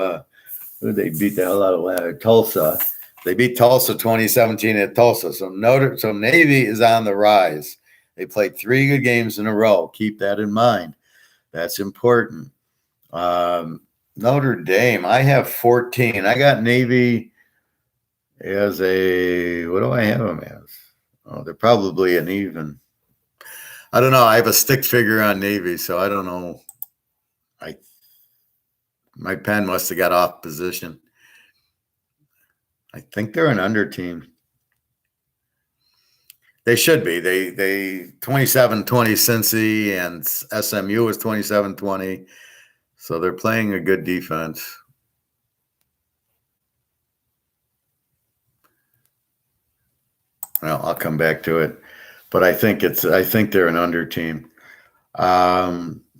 who did they beat the hell out of? Tulsa. They beat Tulsa 2017 at Tulsa. So Navy is on the rise. They played 3 good games in a row. Keep that in mind. That's important. Notre Dame, I have 14. I got Navy as a, what do I have them as? Oh, they're probably an even. I don't know. I have a stick figure on Navy, so I don't know. My pen must have got off position. I think they're an under team. They should be. They 27-20 Cincy, and SMU was 27-20. So they're playing a good defense. Well, I'll come back to it, but I think they're an under team.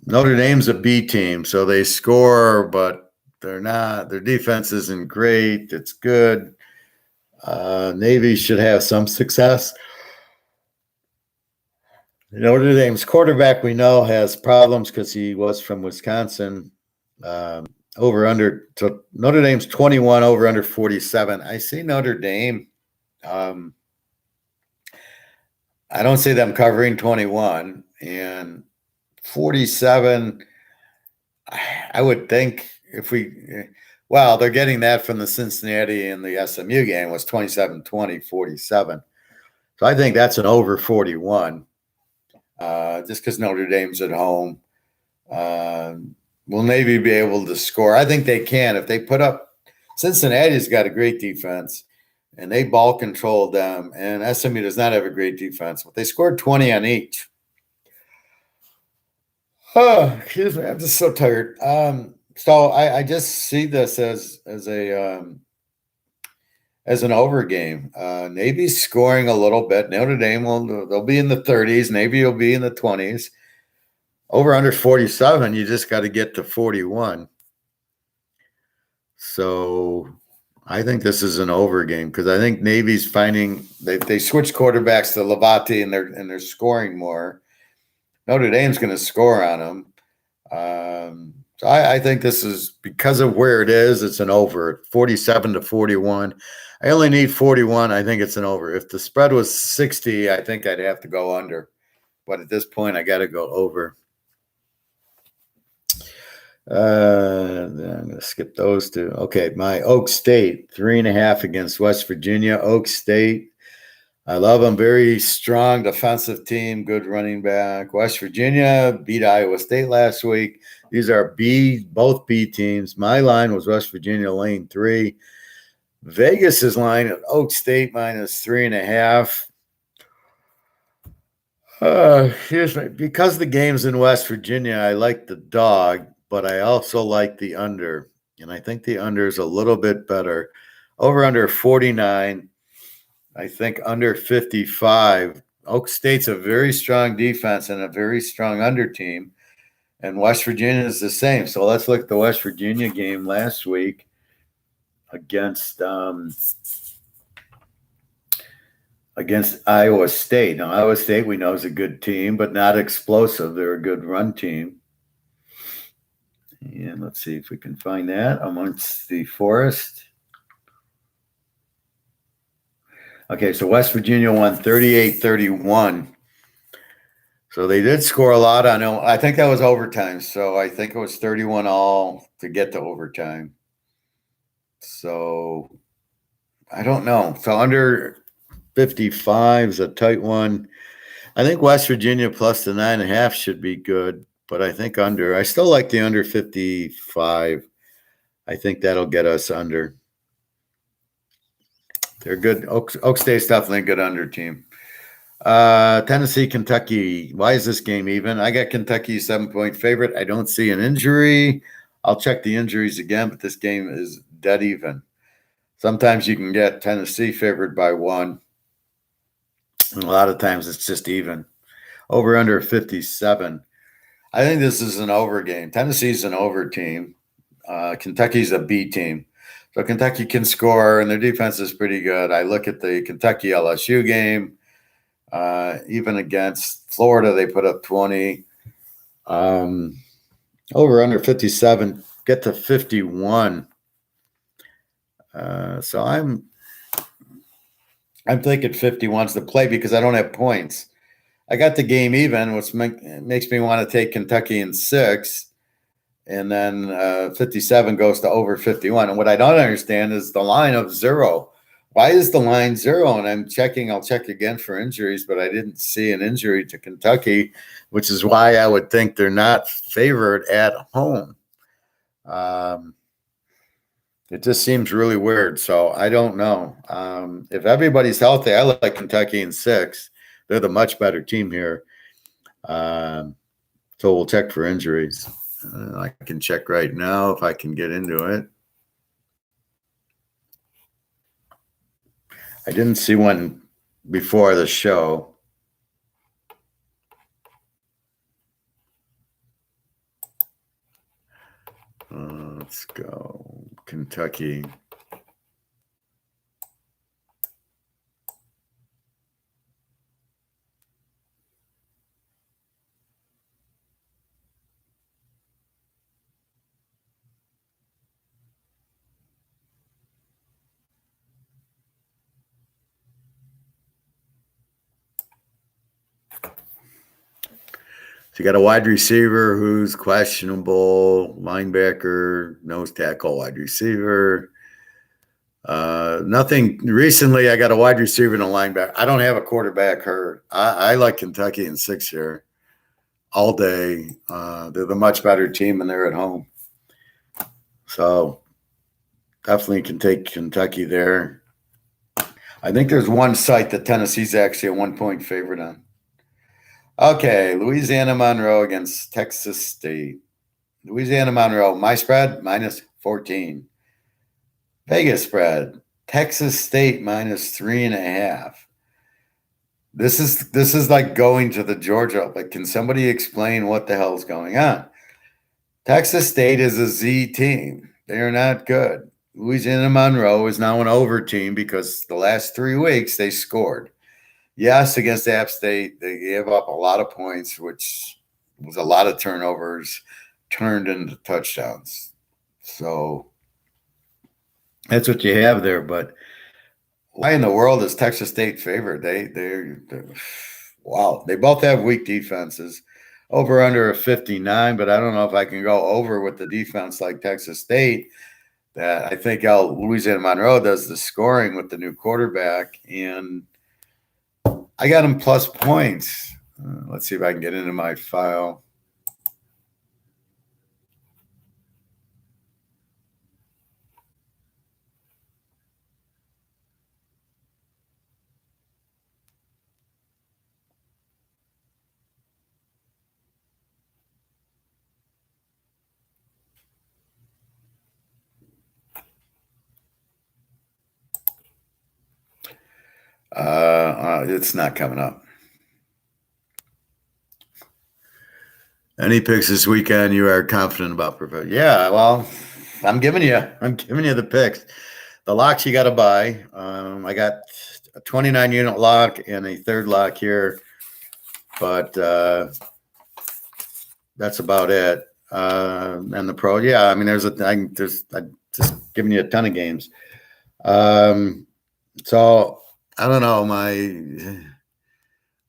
Notre Dame's a B team, so they score, but they're not. Their defense isn't great. It's good. Navy should have some success. Notre Dame's quarterback, we know, has problems because he was from Wisconsin. Over under. So Notre Dame's 21, over under 47. I see Notre Dame. I don't see them covering 21, and 47. I would think they're getting that from the Cincinnati and the SMU game was 27-20, 47. So I think that's an over 41. Just because Notre Dame's at home. Will Navy be able to score? I think they can. If they put up – Cincinnati's got a great defense, and they ball controlled them, and SMU does not have a great defense. But they scored 20 on each. Oh, excuse me. I'm just so tired. So I just see this as an over game. Navy's scoring a little bit. Notre Dame they'll be in the 30s. Navy will be in the 20s. Over under 47, you just got to get to 41. So I think this is an over game because I think Navy's finding they switch quarterbacks to Lavati and they're scoring more. Notre Dame's going to score on them. So I think this is because of where it is. It's an over 47-41. I only need 41. I think it's an over. If the spread was 60, I think I'd have to go under. But at this point, I got to go over. I'm going to skip those two. Okay, my Oak State 3.5 against West Virginia. Oak State I love them. Very strong defensive team, good running back. West Virginia beat Iowa State last week. These are both B teams. My line was West Virginia lane 3. Vegas's line at Oak State -3.5. Because the game's in West Virginia, I like the dog, but I also like the under. And I think the under is a little bit better. Over under 49. I think under 55. Oak State's a very strong defense and a very strong under team. And West Virginia is the same. So let's look at the West Virginia game last week against Iowa State. Now, Iowa State we know is a good team, but not explosive. They're a good run team. And let's see if we can find that amongst the Forest. Okay, so West Virginia won 38-31. So they did score a lot. I think that was overtime. So I think it was 31 all to get to overtime. So I don't know. So under 55 is a tight one. I think West Virginia plus the 9.5 should be good, but I think under. I still like the under 55. I think that'll get us under. They're good. Oak State's definitely a good under team. Tennessee, Kentucky. Why is this game even? I got Kentucky 7-point favorite. I don't see an injury. I'll check the injuries again, but this game is dead even. Sometimes you can get Tennessee favored by 1. And a lot of times it's just even. Over under 57. I think this is an over game. Tennessee's an over team. Kentucky's a B team. So Kentucky can score, and their defense is pretty good. I look at the Kentucky LSU game. Even against Florida, they put up 20. Over under 57. Get to 51. So I'm thinking 51's the play because I don't have points. I got the game even, which makes me want to take Kentucky in 6. And then 57 goes to over 51. And what I don't understand is the line of 0. Why is the line 0? And I'll check again for injuries, but I didn't see an injury to Kentucky, which is why I would think they're not favored at home. It just seems really weird. So I don't know. If everybody's healthy, I like Kentucky in 6. They're the much better team here. So we'll check for injuries. I can check right now if I can get into it. I didn't see one before the show. Let's go. Kentucky. So you got a wide receiver who's questionable, linebacker, nose tackle, wide receiver. Nothing recently. I got a wide receiver and a linebacker. I don't have a quarterback hurt. I like Kentucky in 6 here all day. They're the much better team and they're at home. So definitely can take Kentucky there. I think there's one site that Tennessee's actually a 1-point favorite on. Okay, Louisiana Monroe against Texas State. Louisiana Monroe, my spread, -14. Vegas spread, Texas State -3.5. This is like going to the Georgia. Like, can somebody explain what the hell's going on? Texas State is a Z team. They are not good. Louisiana Monroe is now an over team because the last 3 weeks they scored. Yes, against App State, they gave up a lot of points, which was a lot of turnovers turned into touchdowns. So that's what you have there. But why in the world is Texas State favored? They're wow. They both have weak defenses. Over under a 59, but I don't know if I can go over with the defense like Texas State. That I think Louisiana Monroe does the scoring with the new quarterback, and I got them plus points. Let's see if I can get into my file. It's not coming up. Any picks this weekend you are confident about? Yeah, well, I'm giving you the picks. The locks you got to buy. I got a 29 unit lock and a third lock here, but that's about it. And the pro, yeah, I mean, I'm just giving you a ton of games. So I don't know.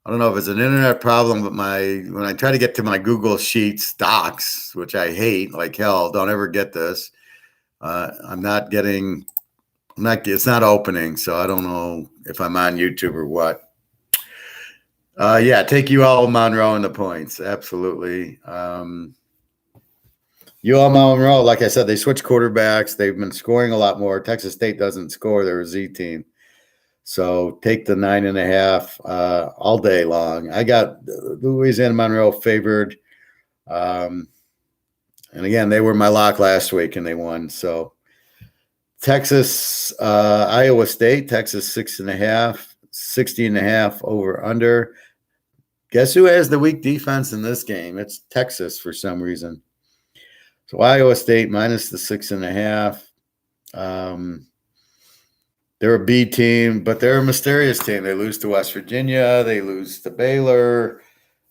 I don't know if it's an internet problem, but when I try to get to my Google Sheets docs, which I hate like hell, don't ever get this. It's not opening, so I don't know if I'm on YouTube or what. Yeah, take UL Monroe in the points. Absolutely. UL Monroe, like I said, they switched quarterbacks. They've been scoring a lot more. Texas State doesn't score. They're a Z team. So take the 9.5 all day long. I got Louisiana Monroe favored. And again, they were my lock last week and they won. So Texas, Iowa State, Texas 6.5, 60.5 over under. Guess who has the weak defense in this game? It's Texas for some reason. So Iowa State minus the 6.5. They're a B team, but they're a mysterious team. They lose to West Virginia. They lose to Baylor.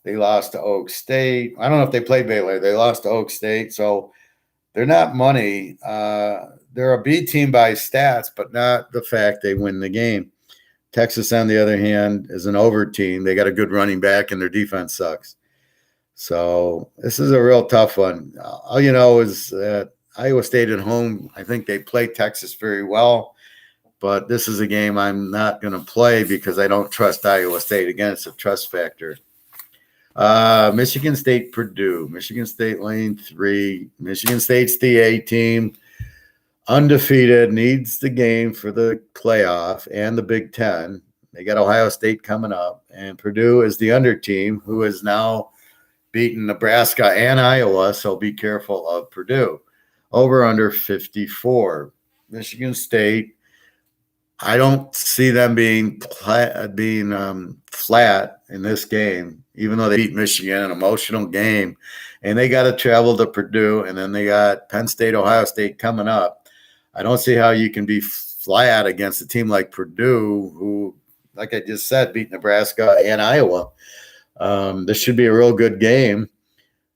They lost to Oak State. I don't know if they played Baylor. They lost to Oak State. So they're not money. They're a B team by stats, but not the fact they win the game. Texas, on the other hand, is an over team. They got a good running back, and their defense sucks. So this is a real tough one. All you know is that Iowa State at home, I think they play Texas very well. But this is a game I'm not going to play because I don't trust Iowa State. Again, it's a trust factor. Michigan State, Purdue. Michigan State lane 3. Michigan State's the A team. Undefeated, needs the game for the playoff and the Big Ten. They got Ohio State coming up. And Purdue is the under team who has now beaten Nebraska and Iowa. So be careful of Purdue. Over under 54. Michigan State. I don't see them being flat in this game, even though they beat Michigan, an emotional game. And they got to travel to Purdue, and then they got Penn State, Ohio State coming up. I don't see how you can be flat against a team like Purdue, who, like I just said, beat Nebraska and Iowa. This should be a real good game.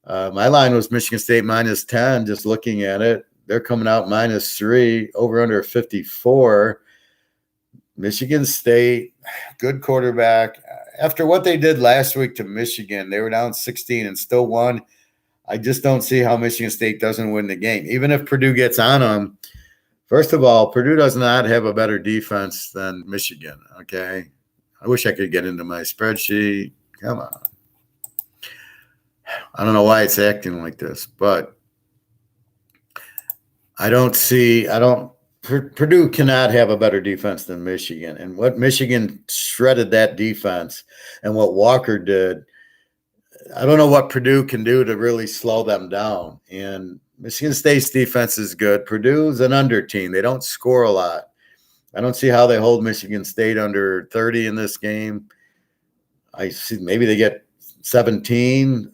My line was Michigan State minus 10, just looking at it. They're coming out minus 3, over under 54. Michigan State, good quarterback. After what they did last week to Michigan, they were down 16 and still won. I just don't see how Michigan State doesn't win the game. Even if Purdue gets on them, first of all, Purdue does not have a better defense than Michigan, okay? I wish I could get into my spreadsheet. Come on. I don't know why it's acting like this, but Purdue cannot have a better defense than Michigan. And what Michigan shredded that defense and what Walker did, I don't know what Purdue can do to really slow them down. And Michigan State's defense is good. Purdue's an under team. They don't score a lot. I don't see how they hold Michigan State under 30 in this game. I see maybe they get 17,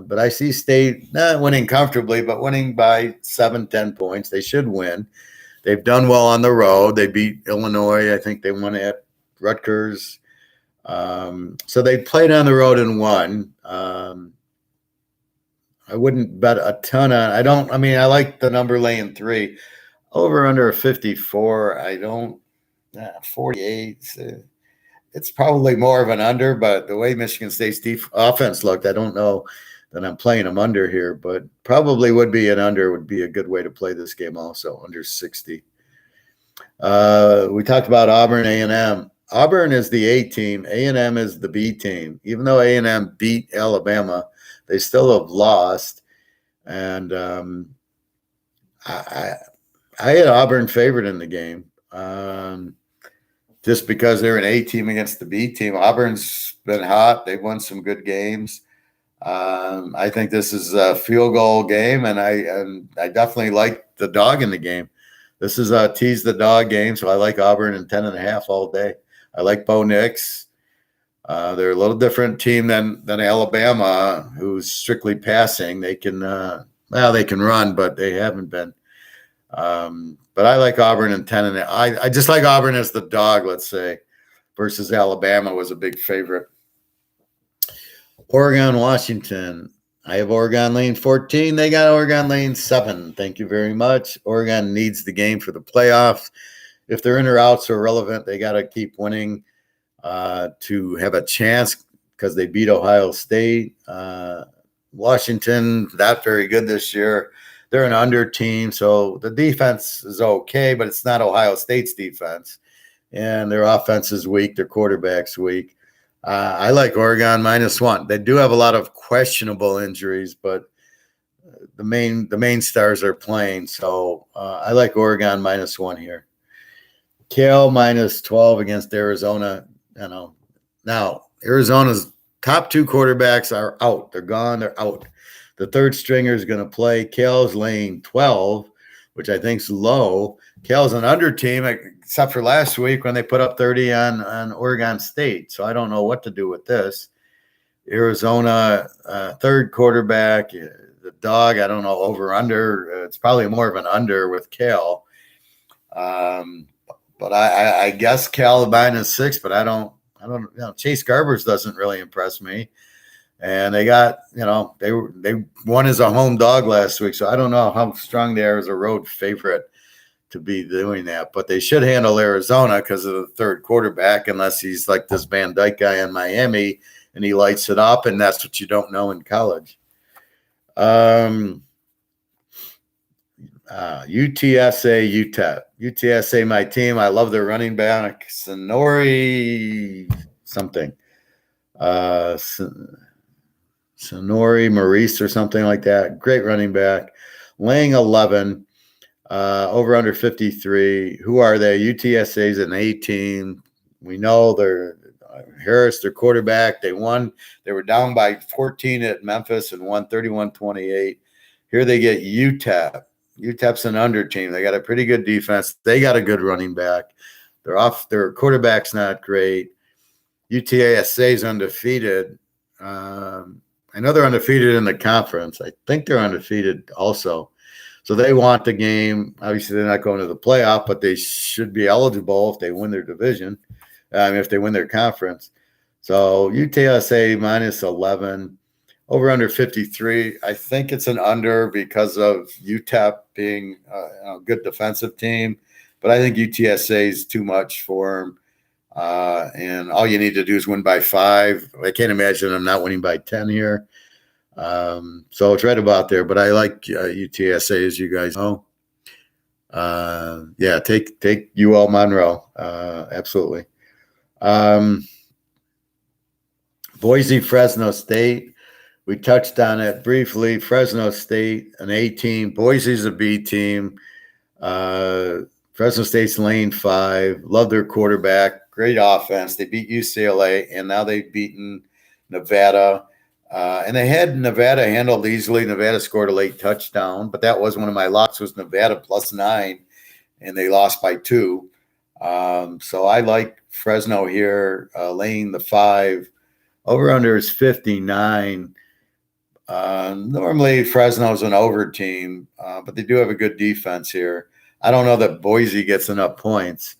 but I see State not winning comfortably, but winning by 7-10 points. They should win. They've done well on the road. They beat Illinois. I think they won at Rutgers. So they played on the road and won. I wouldn't bet a ton on. I like the number laying 3. Over under 54. 48. It's probably more of an under, but the way Michigan State's offense looked, I don't know that I'm playing them under here, but probably would be an under would be a good way to play this game also, under 60. We talked about Auburn A&M. Auburn is the A team. A&M is the B team. Even though A&M beat Alabama, they still have lost. And I had Auburn favored in the game. Just because they're an A team against the B team. Auburn's been hot. They've won some good games. I think this is a field goal game, and I definitely like the dog in the game. This is a tease the dog game, so I like Auburn and 10.5 all day. I like Bo Nix. They're a little different team than Alabama, who's strictly passing. They can they can run, but they haven't been. But I like Auburn and 10.5. I just like Auburn as the dog, let's say, versus Alabama was a big favorite. Oregon, Washington. I have Oregon lane 14. They got Oregon lane 7. Thank you very much. Oregon needs the game for the playoffs. If their in or outs are relevant, they got to keep winning to have a chance because they beat Ohio State. Washington, not very good this year. They're an under team, so the defense is okay, but it's not Ohio State's defense. And their offense is weak. Their quarterback's weak. I like Oregon -1. They do have a lot of questionable injuries, but the main stars are playing. So I like Oregon -1 here. Cal -12 against Arizona. Now Arizona's top 2 quarterbacks are out. They're gone. They're out. The third stringer is going to play. Cal's lane 12, which I think is low. Cal's an under team, except for last week when they put up 30 on Oregon State. So I don't know what to do with this. Arizona, third quarterback, the dog, I don't know, over, under. It's probably more of an under with Cal. But I guess Cal -6, but I don't, Chase Garbers doesn't really impress me. And they got, they won as a home dog last week. So I don't know how strong they are as a road favorite to be doing that. But they should handle Arizona because of the third quarterback, unless he's like this Van Dyke guy in Miami and he lights it up. And that's what you don't know in college. UTSA, UTEP. UTSA, my team. I love their running back, Sonori something. Sonori Maurice or something like that. Great running back. Laying 11, over under 53. Who are they? UTSA is an A team. We know they're Harris, their quarterback. They won. They were down by 14 at Memphis and won 31-28. Here they get UTEP. UTEP's an under team. They got a pretty good defense. They got a good running back. Their quarterback's not great. UTSA is undefeated. I know they're undefeated in the conference. I think they're undefeated also. So they want the game. Obviously, they're not going to the playoff, but they should be eligible if they win their division, if they win their conference. So UTSA -11, over under 53. I think it's an under because of UTEP being a good defensive team, but I think UTSA is too much for them. And all you need to do is win by 5. I can't imagine them not winning by 10 here. So it's right about there, but I like UTSA, as you guys know. Take UL Monroe. Absolutely. Boise, Fresno State. We touched on it briefly. Fresno State, an A team. Boise's a B team. Fresno State's lane 5. Love their quarterback. Great offense. They beat UCLA, and now they've beaten Nevada. And they had Nevada handled easily. Nevada scored a late touchdown, but that was one of my locks was Nevada +9, and they lost by 2. So I like Fresno here, laying the 5. Over under is 59. Normally Fresno's an over team, but they do have a good defense here. I don't know that Boise gets enough points.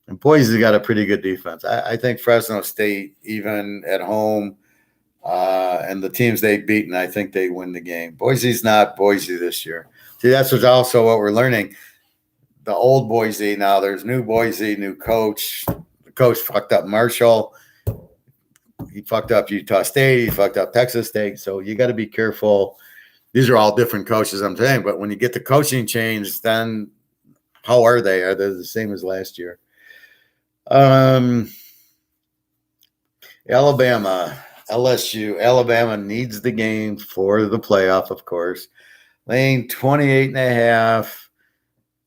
And Boise got a pretty good defense. I think Fresno State, even at home, and the teams they've beaten, I think they win the game. Boise's not Boise this year. See, that's also what we're learning. The old Boise, now there's new Boise, new coach. The coach fucked up Marshall. He fucked up Utah State. He fucked up Texas State. So you got to be careful. These are all different coaches, I'm saying. But when you get the coaching change, then how are they? Are they the same as last year? Alabama, LSU. Alabama needs the game for the playoff, of course. Laying 28.5.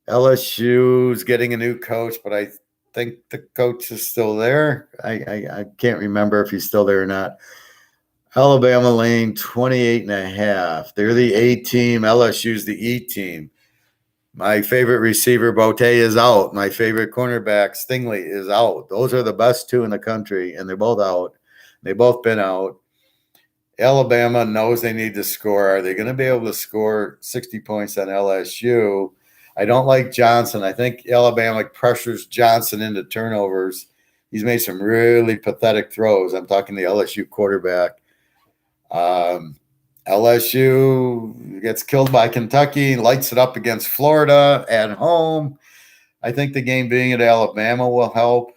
LSU's getting a new coach, but I think the coach is still there. I can't remember if he's still there or not. Alabama laying 28.5. They're the A team. LSU's the E team. My favorite receiver, Bote, is out. My favorite cornerback, Stingley, is out. Those are the best two in the country, and they're both out. They've both been out. Alabama knows they need to score. Are they going to be able to score 60 points on LSU? I don't like Johnson. I think Alabama pressures Johnson into turnovers. He's made some really pathetic throws. I'm talking the LSU quarterback. LSU gets killed by Kentucky, lights it up against Florida at home. I think the game being at Alabama will help.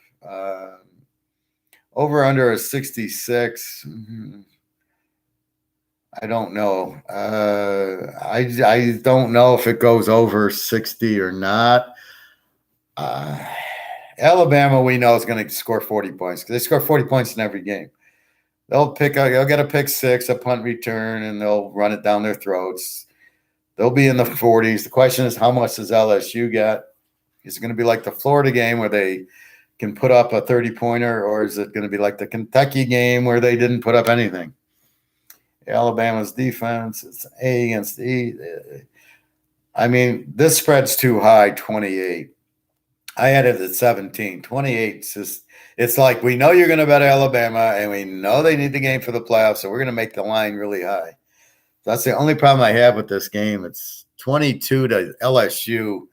Over under a 66. I don't know. I don't know if it goes over 60 or not. Alabama, we know, is going to score 40 points because they score 40 points in every game. They'll get a pick six, a punt return, and they'll run it down their throats. They'll be in the 40s. The question is, how much does LSU get? Is it going to be like the Florida game where they can put up a 30-pointer, or is it going to be like the Kentucky game where they didn't put up anything? Alabama's defense, it's A against E. I mean, this spread's too high, 28. I had it at 17. 28 is just – it's like we know you're going to bet Alabama, and we know they need the game for the playoffs, so we're going to make the line really high. That's the only problem I have with this game. It's 22 to LSU.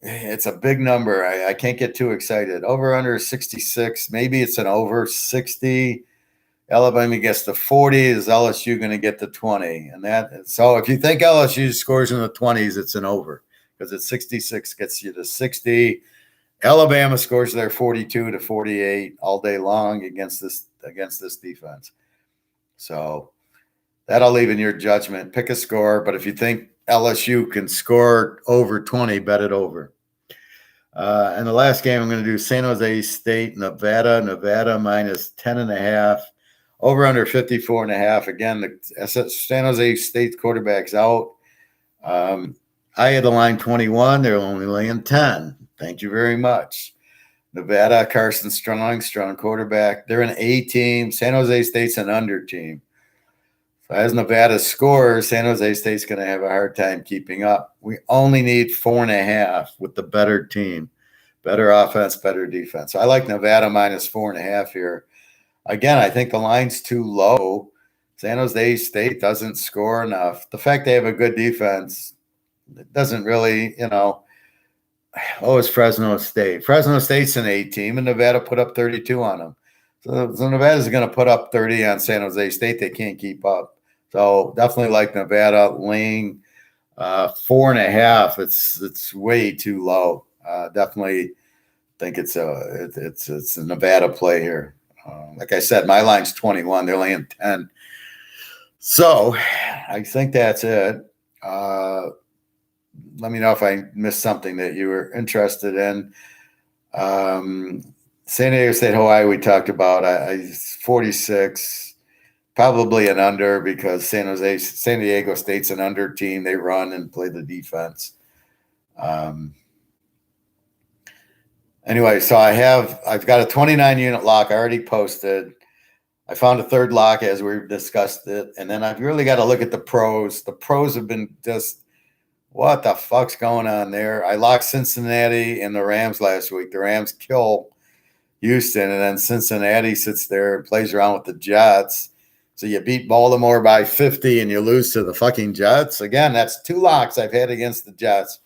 It's a big number. I can't get too excited. Over under 66. Maybe it's an over 60. Alabama gets the 40. Is LSU going to get the 20? So if you think LSU scores in the 20s, it's an over because it's 66 gets you to 60. Alabama scores their 42 to 48 all day long against this defense. So that'll leave in your judgment. Pick a score, but if you think LSU can score over 20, bet it over. And the last game I'm going to do San Jose State, Nevada. Nevada minus 10.5. Over under 54.5. Again, the San Jose State quarterback's out. I had the line 21. They're only laying 10. Thank you very much. Nevada, Carson strong quarterback. They're an A team. San Jose State's an under team. So as Nevada scores, San Jose State's going to have a hard time keeping up. We only need 4.5 with the better team. Better offense, better defense. So I like Nevada minus 4.5 here. Again, I think the line's too low. San Jose State doesn't score enough. The fact they have a good defense, it doesn't really, it's Fresno State. Fresno State's an A team, and Nevada put up 32 on them. So Nevada's going to put up 30 on San Jose State. They can't keep up. So definitely like Nevada laying 4.5. It's way too low. Definitely think it's a Nevada play here. Like I said, my line's 21. They're laying 10. So I think that's it. Let me know if I missed something that you were interested in. San Diego State, Hawaii, we talked about. 46, probably an under because San Diego State's an under team. They run and play the defense. Anyway, so I've got a 29-unit lock already posted. I found a third lock as we discussed it, and then I've really got to look at the pros. The pros have been just, what the fuck's going on there? I locked Cincinnati and the Rams last week. The Rams kill Houston, and then Cincinnati sits there and plays around with the Jets. So you beat Baltimore by 50 and you lose to the fucking Jets. Again, that's two locks I've had against the Jets.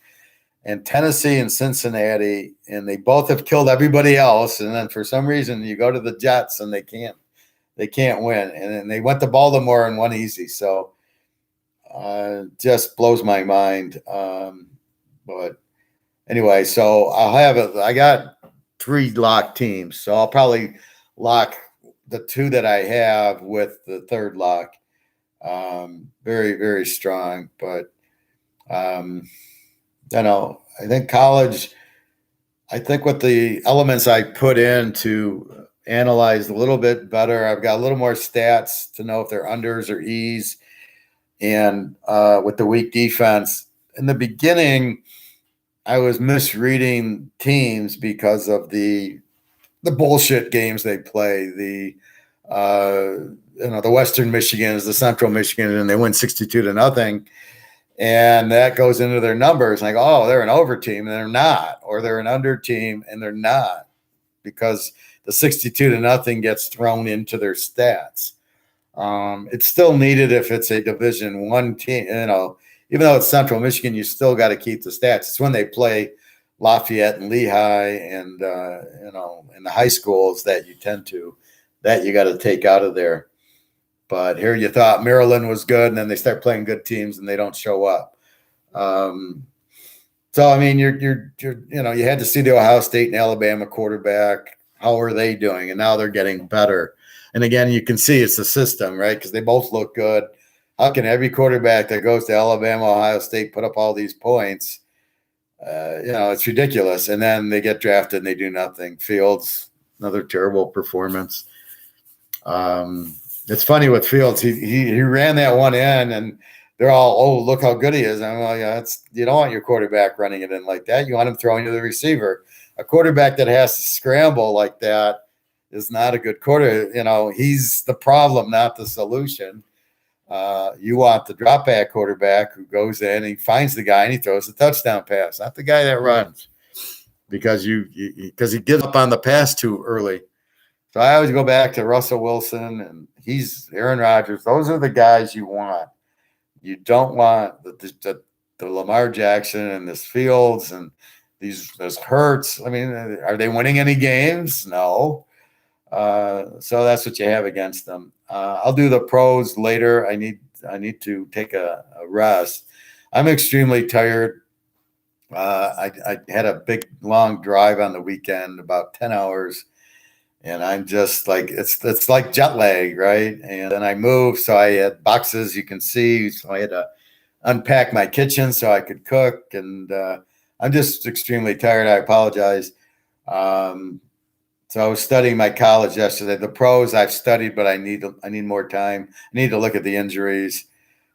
And Tennessee and Cincinnati, and they both have killed everybody else. And then for some reason you go to the Jets and they can't win. And then they went to Baltimore and won easy. So just blows my mind. But anyway, so I got 3 locked teams. So I'll probably lock the 2 that I have with the third lock. Very, very strong. But I think college, I think with the elements I put into analyzed a little bit better. I've got a little more stats to know if they're unders or E's. And with the weak defense, in the beginning, I was misreading teams because of the bullshit games they play. The Western Michigans, the Central Michigan, and they win 62-0. And that goes into their numbers. Like, oh, they're an over team, and they're not. Or they're an under team, and they're not. Because the 62-0 gets thrown into their stats. It's still needed if it's a Division I team. Even though it's Central Michigan, you still got to keep the stats. It's when they play Lafayette and Lehigh and in the high schools that you got to take out of there. But here you thought Maryland was good, and then they start playing good teams and they don't show up. So I mean, you had to see the Ohio State and Alabama quarterback. How are they doing? And now they're getting better. And again, you can see it's the system, right? Because they both look good. How can every quarterback that goes to Alabama, Ohio State put up all these points? It's ridiculous. And then they get drafted and they do nothing. Fields, another terrible performance. It's funny with Fields. He ran that one in, and they're all, oh, look how good he is. I'm like, yeah, you don't want your quarterback running it in like that. You want him throwing to the receiver. A quarterback that has to scramble like that is not a good quarter. He's the problem, not the solution. You want the drop back quarterback who goes in, he finds the guy and he throws a touchdown pass, not the guy that runs, because he gives up on the pass too early. So I always go back to Russell Wilson and Aaron Rodgers. Those are the guys you want. You don't want the Lamar Jackson and this Fields and this Hurts. I mean, are they winning any games? No. So that's what you have against them. I'll do the pros later. I need to take a rest. I'm extremely tired. I had a big long drive on the weekend, about 10 hours. And I'm just like, it's like jet lag, right? And then I moved, so I had boxes you can see. So I had to unpack my kitchen so I could cook. And I'm just extremely tired. I apologize. So I was studying my college yesterday. The pros I've studied, but I need more time. I need to look at the injuries.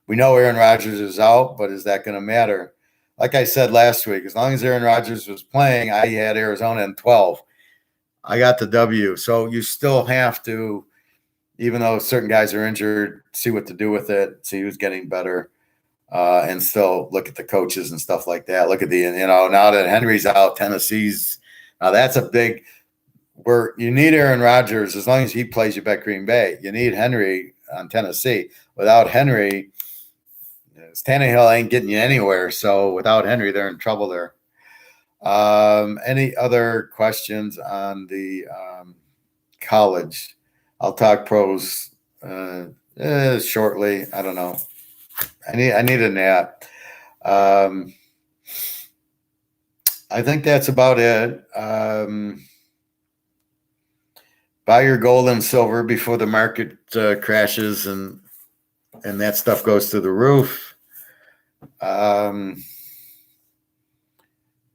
We know Aaron Rodgers is out, but is that going to matter? Like I said last week, as long as Aaron Rodgers was playing, I had Arizona in 12. I got the W. So you still have to, even though certain guys are injured, see what to do with it, see who's getting better, and still look at the coaches and stuff like that. Look at now that Henry's out, Tennessee's now that's a big where you need Aaron Rodgers. As long as he plays, you bet Green Bay. You need Henry on Tennessee. Without Henry, Tannehill ain't getting you anywhere. So without Henry, they're in trouble there. Any other questions on the college? I'll talk pros shortly. I don't know. I need a nap. I think that's about it. Buy your gold and silver before the market crashes and that stuff goes through the roof.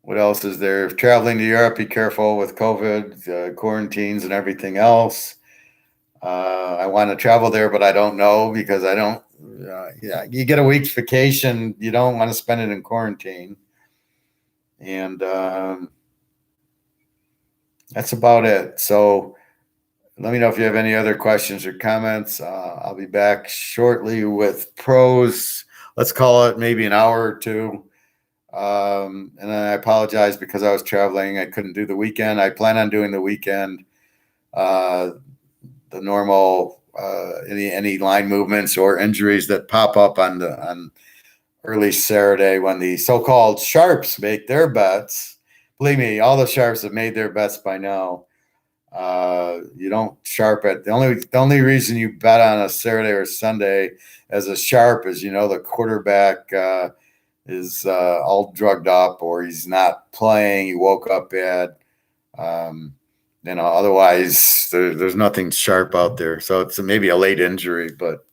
What else is there? If traveling to Europe, be careful with COVID, quarantines, and everything else. I want to travel there, but I don't know because I don't. You get a week's vacation. You don't want to spend it in quarantine. And that's about it. So let me know if you have any other questions or comments. I'll be back shortly with pros. Let's call it maybe an hour or two. And then I apologize because I was traveling. I couldn't do the weekend. I plan on doing the weekend. The normal any line movements or injuries that pop up on early Saturday when the so-called sharps make their bets. Believe me, all the sharps have made their bets by now. You don't sharp it. The only reason you bet on a Saturday or Sunday as a sharp is the quarterback is all drugged up or he's not playing. He woke up bad. Otherwise there's nothing sharp out there. So it's maybe a late injury, but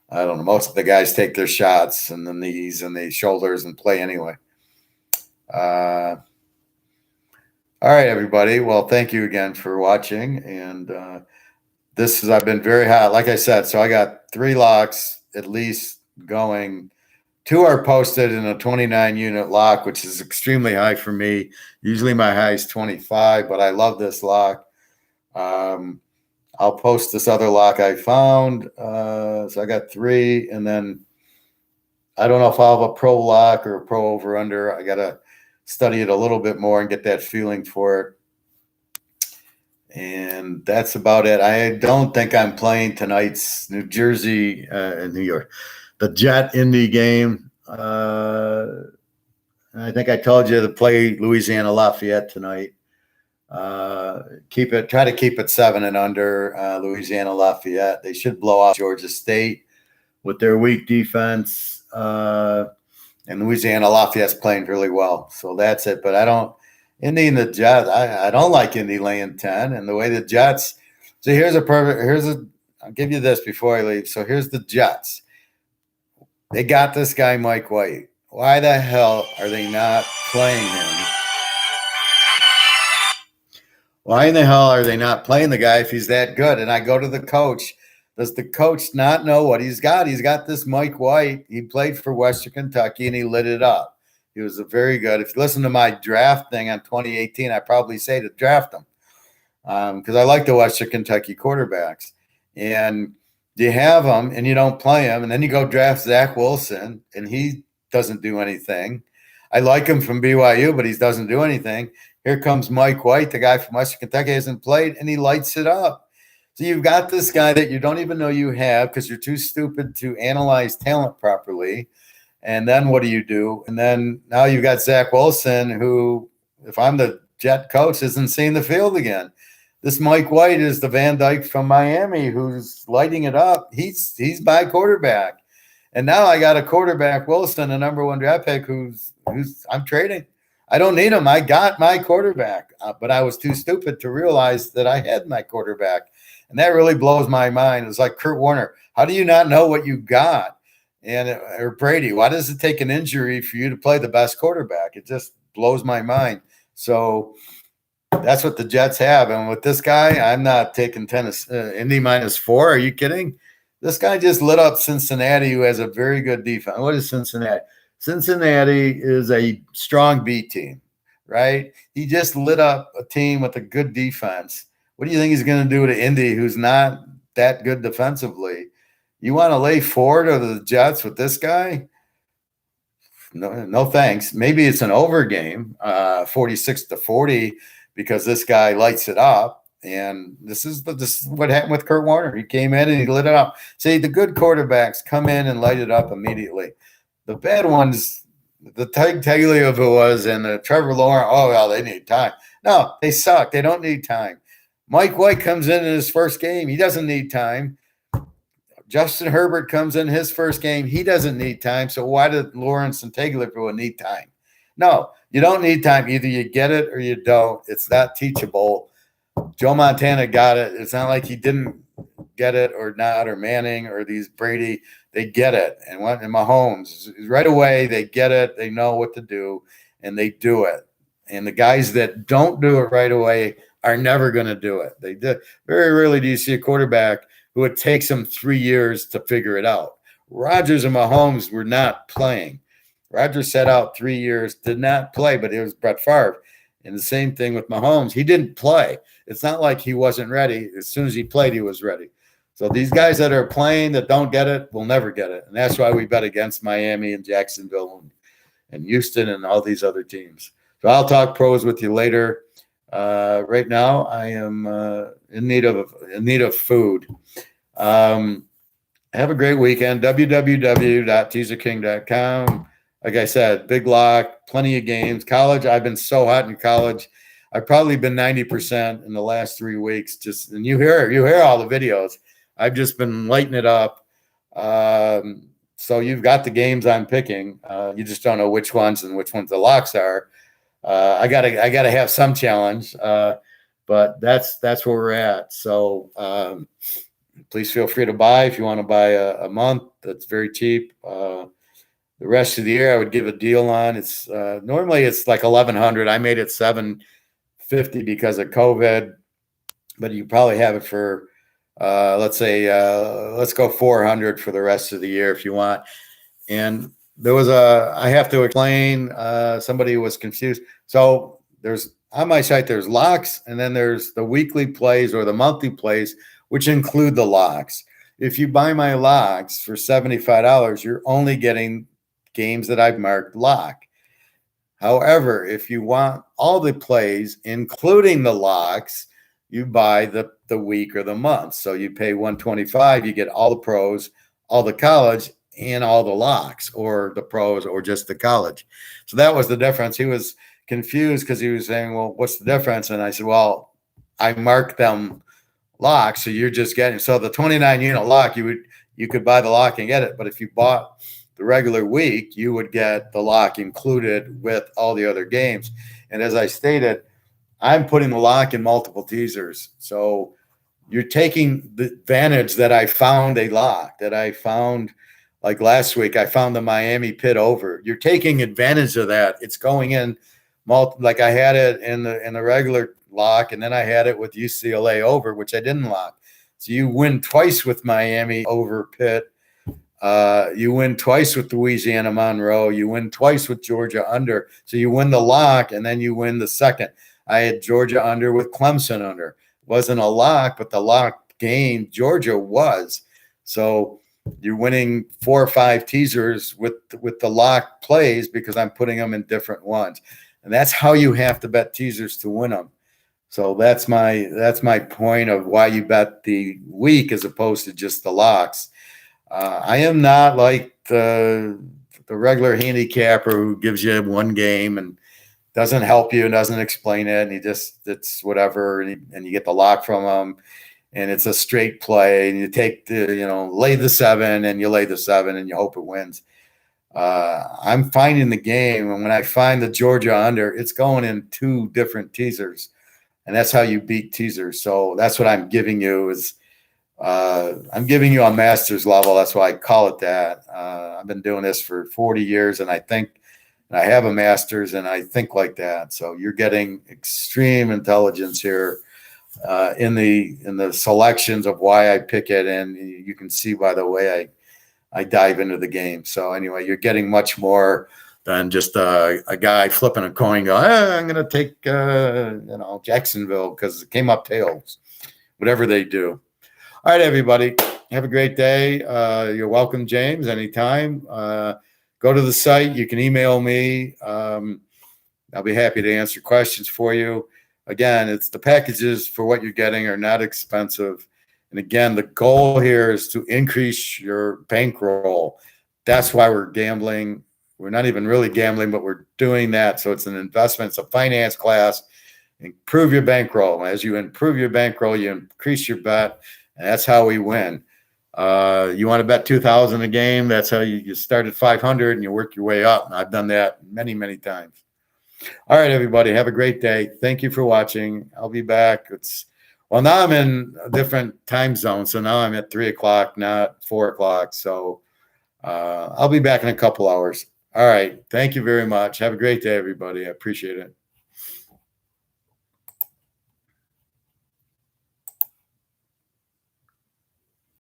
I don't know. Most of the guys take their shots and the knees and the shoulders and play anyway. All All right, everybody. Well, thank you again for watching. And I've been very hot. Like I said, so I got 3 locks at least going. 2 are posted in a 29 unit lock, which is extremely high for me. Usually my high is 25, but I love this lock. I'll post this other lock I found. So I got 3, and then I don't know if I'll have a pro lock or a pro over under. I got to study it a little bit more and get that feeling for it. And that's about it. I don't think I'm playing tonight's New Jersey and New York, the Jet Indy game. I think I told you to play Louisiana Lafayette tonight. Try to keep it 7 and under. Louisiana Lafayette. They should blow out Georgia State with their weak defense. And Louisiana Lafayette's playing really well. So that's it. But I don't. Indy and the Jets, I don't like Indy laying 10. And the way the Jets, so I'll give you this before I leave. So here's the Jets. They got this guy, Mike White. Why the hell are they not playing him? Why in the hell are they not playing the guy if he's that good? And I go to the coach. Does the coach not know what he's got? He's got this Mike White. He played for Western Kentucky, and he lit it up. He was a very good. If you listen to my draft thing on 2018, I probably say to draft him because I like the Western Kentucky quarterbacks. And you have them and you don't play him, and then you go draft Zach Wilson, and he doesn't do anything. I like him from BYU, but he doesn't do anything. Here comes Mike White, the guy from Western Kentucky, hasn't played, and he lights it up. So you've got this guy that you don't even know you have because you're too stupid to analyze talent properly. And then what do? And then now you've got Zach Wilson, who, if I'm the Jet coach, isn't seeing the field again. This Mike White is the Van Dyke from Miami who's lighting it up. He's my quarterback. And now I got a quarterback, Wilson, a number 1 draft pick, who's I'm trading. I don't need him. I got my quarterback, but I was too stupid to realize that I had my quarterback. And that really blows my mind. It's like Kurt Warner. How do you not know what you got? Or Brady, why does it take an injury for you to play the best quarterback? It just blows my mind. So that's what the Jets have. And with this guy, I'm not taking tennis. Indy -4. Are you kidding? This guy just lit up Cincinnati, who has a very good defense. What is Cincinnati? Cincinnati is a strong B team, right? He just lit up a team with a good defense. What do you think he's going to do to Indy, who's not that good defensively? You want to lay 4 to the Jets with this guy? No thanks. Maybe it's an over game, 46-40, because this guy lights it up. And this is what happened with Kurt Warner. He came in and he lit it up. See, the good quarterbacks come in and light it up immediately. The bad ones, the Tagliafico of it was, and the Trevor Lawrence, oh, well, they need time. No, they suck. They don't need time. Mike White comes in his first game. He doesn't need time. Justin Herbert comes in his first game. He doesn't need time. So why did Lawrence and Tagliafico need time? No, you don't need time. Either you get it or you don't. It's not teachable. Joe Montana got it. It's not like he didn't get it or not, or Manning or these Brady. They get it. And Mahomes, right away, they get it. They know what to do, and they do it. And the guys that don't do it right away are never going to do it. They do. Very rarely do you see a quarterback who it takes them 3 years to figure it out. Rodgers and Mahomes were not playing. Rodgers set out 3 years, did not play, but it was Brett Favre. And the same thing with Mahomes. He didn't play. It's not like he wasn't ready. As soon as he played, he was ready. So these guys that are playing that don't get it will never get it. And that's why we bet against Miami and Jacksonville and Houston and all these other teams. So I'll talk pros with you later. Right now, I am in need of food. Have a great weekend. www.teaserking.com. Like I said, big lock, plenty of games. College, I've been so hot in college. I've probably been 90% in the last 3 weeks. And you hear all the videos. I've just been lighting it up. So you've got the games I'm picking. You just don't know which ones the locks are. I gotta have some challenge, but that's where we're at. So please feel free to buy if you want to buy a month. That's very cheap. The rest of the year I would give a deal on. It's normally it's like $1,100. I made it $750 50 because of COVID, but you probably have it for, let's say, let's go 400 for the rest of the year if you want. And there was I have to explain, somebody was confused. So there's, on my site, there's locks, and then there's the weekly plays or the monthly plays, which include the locks. If you buy my locks for $75, you're only getting games that I've marked lock. However, if you want all the plays, including the locks, you buy the week or the month. So you pay $125, you get all the pros, all the college, and all the locks, or the pros, or just the college. So that was the difference. He was confused because he was saying, well, what's the difference? And I said, well, I marked them locks, so you're just getting, so the 29 unit lock, you could buy the lock and get it. But if you bought the regular week, you would get the lock included with all the other games. And as I stated, I'm putting the lock in multiple teasers. So you're taking the advantage that I found a lock, that I found, like last week, I found the Miami Pitt over. You're taking advantage of that. It's going in like I had it in the regular lock, and then I had it with UCLA over, which I didn't lock. So you win twice with Miami over Pitt. You win twice with Louisiana Monroe. You win twice with Georgia under. So you win the lock, and then you win the second. I had Georgia under with Clemson under. It wasn't a lock, but the lock game Georgia was. So you're winning 4 or 5 teasers with the lock plays because I'm putting them in different ones. And that's how you have to bet teasers to win them. So that's my point of why you bet the week as opposed to just the locks. I am not like the regular handicapper who gives you one game and doesn't help you and doesn't explain it, and it's whatever, and you get the lock from them, and it's a straight play, and you take lay the 7, and you lay the 7, and you hope it wins. I'm finding the game, and when I find the Georgia under, it's going in 2 different teasers, and that's how you beat teasers. So that's what I'm giving you is I'm giving you a master's level. That's why I call it that. I've been doing this for 40 years, and I have a master's, and I think like that. So you're getting extreme intelligence here in the selections of why I pick it, and you can see by the way I dive into the game. So anyway, you're getting much more than just a guy flipping a coin going, I'm going to take Jacksonville because it came up tails, whatever they do. All right, everybody, have a great day. You're welcome, James, anytime. Go to the site. You can email me. I'll be happy to answer questions for you. Again, it's the packages for what you're getting are not expensive. And again, the goal here is to increase your bankroll. That's why we're gambling. We're not even really gambling, but we're doing that. So it's an investment. It's a finance class. Improve your bankroll. As you improve your bankroll, you increase your bet. And that's how we win. You want to bet 2,000 a game. That's how you start at 500 and you work your way up. And I've done that many, many times. All right, everybody, have a great day. Thank you for watching. I'll be back. Now I'm in a different time zone. So now I'm at 3 o'clock, not 4 o'clock. So I'll be back in a couple hours. All right. Thank you very much. Have a great day, everybody. I appreciate it.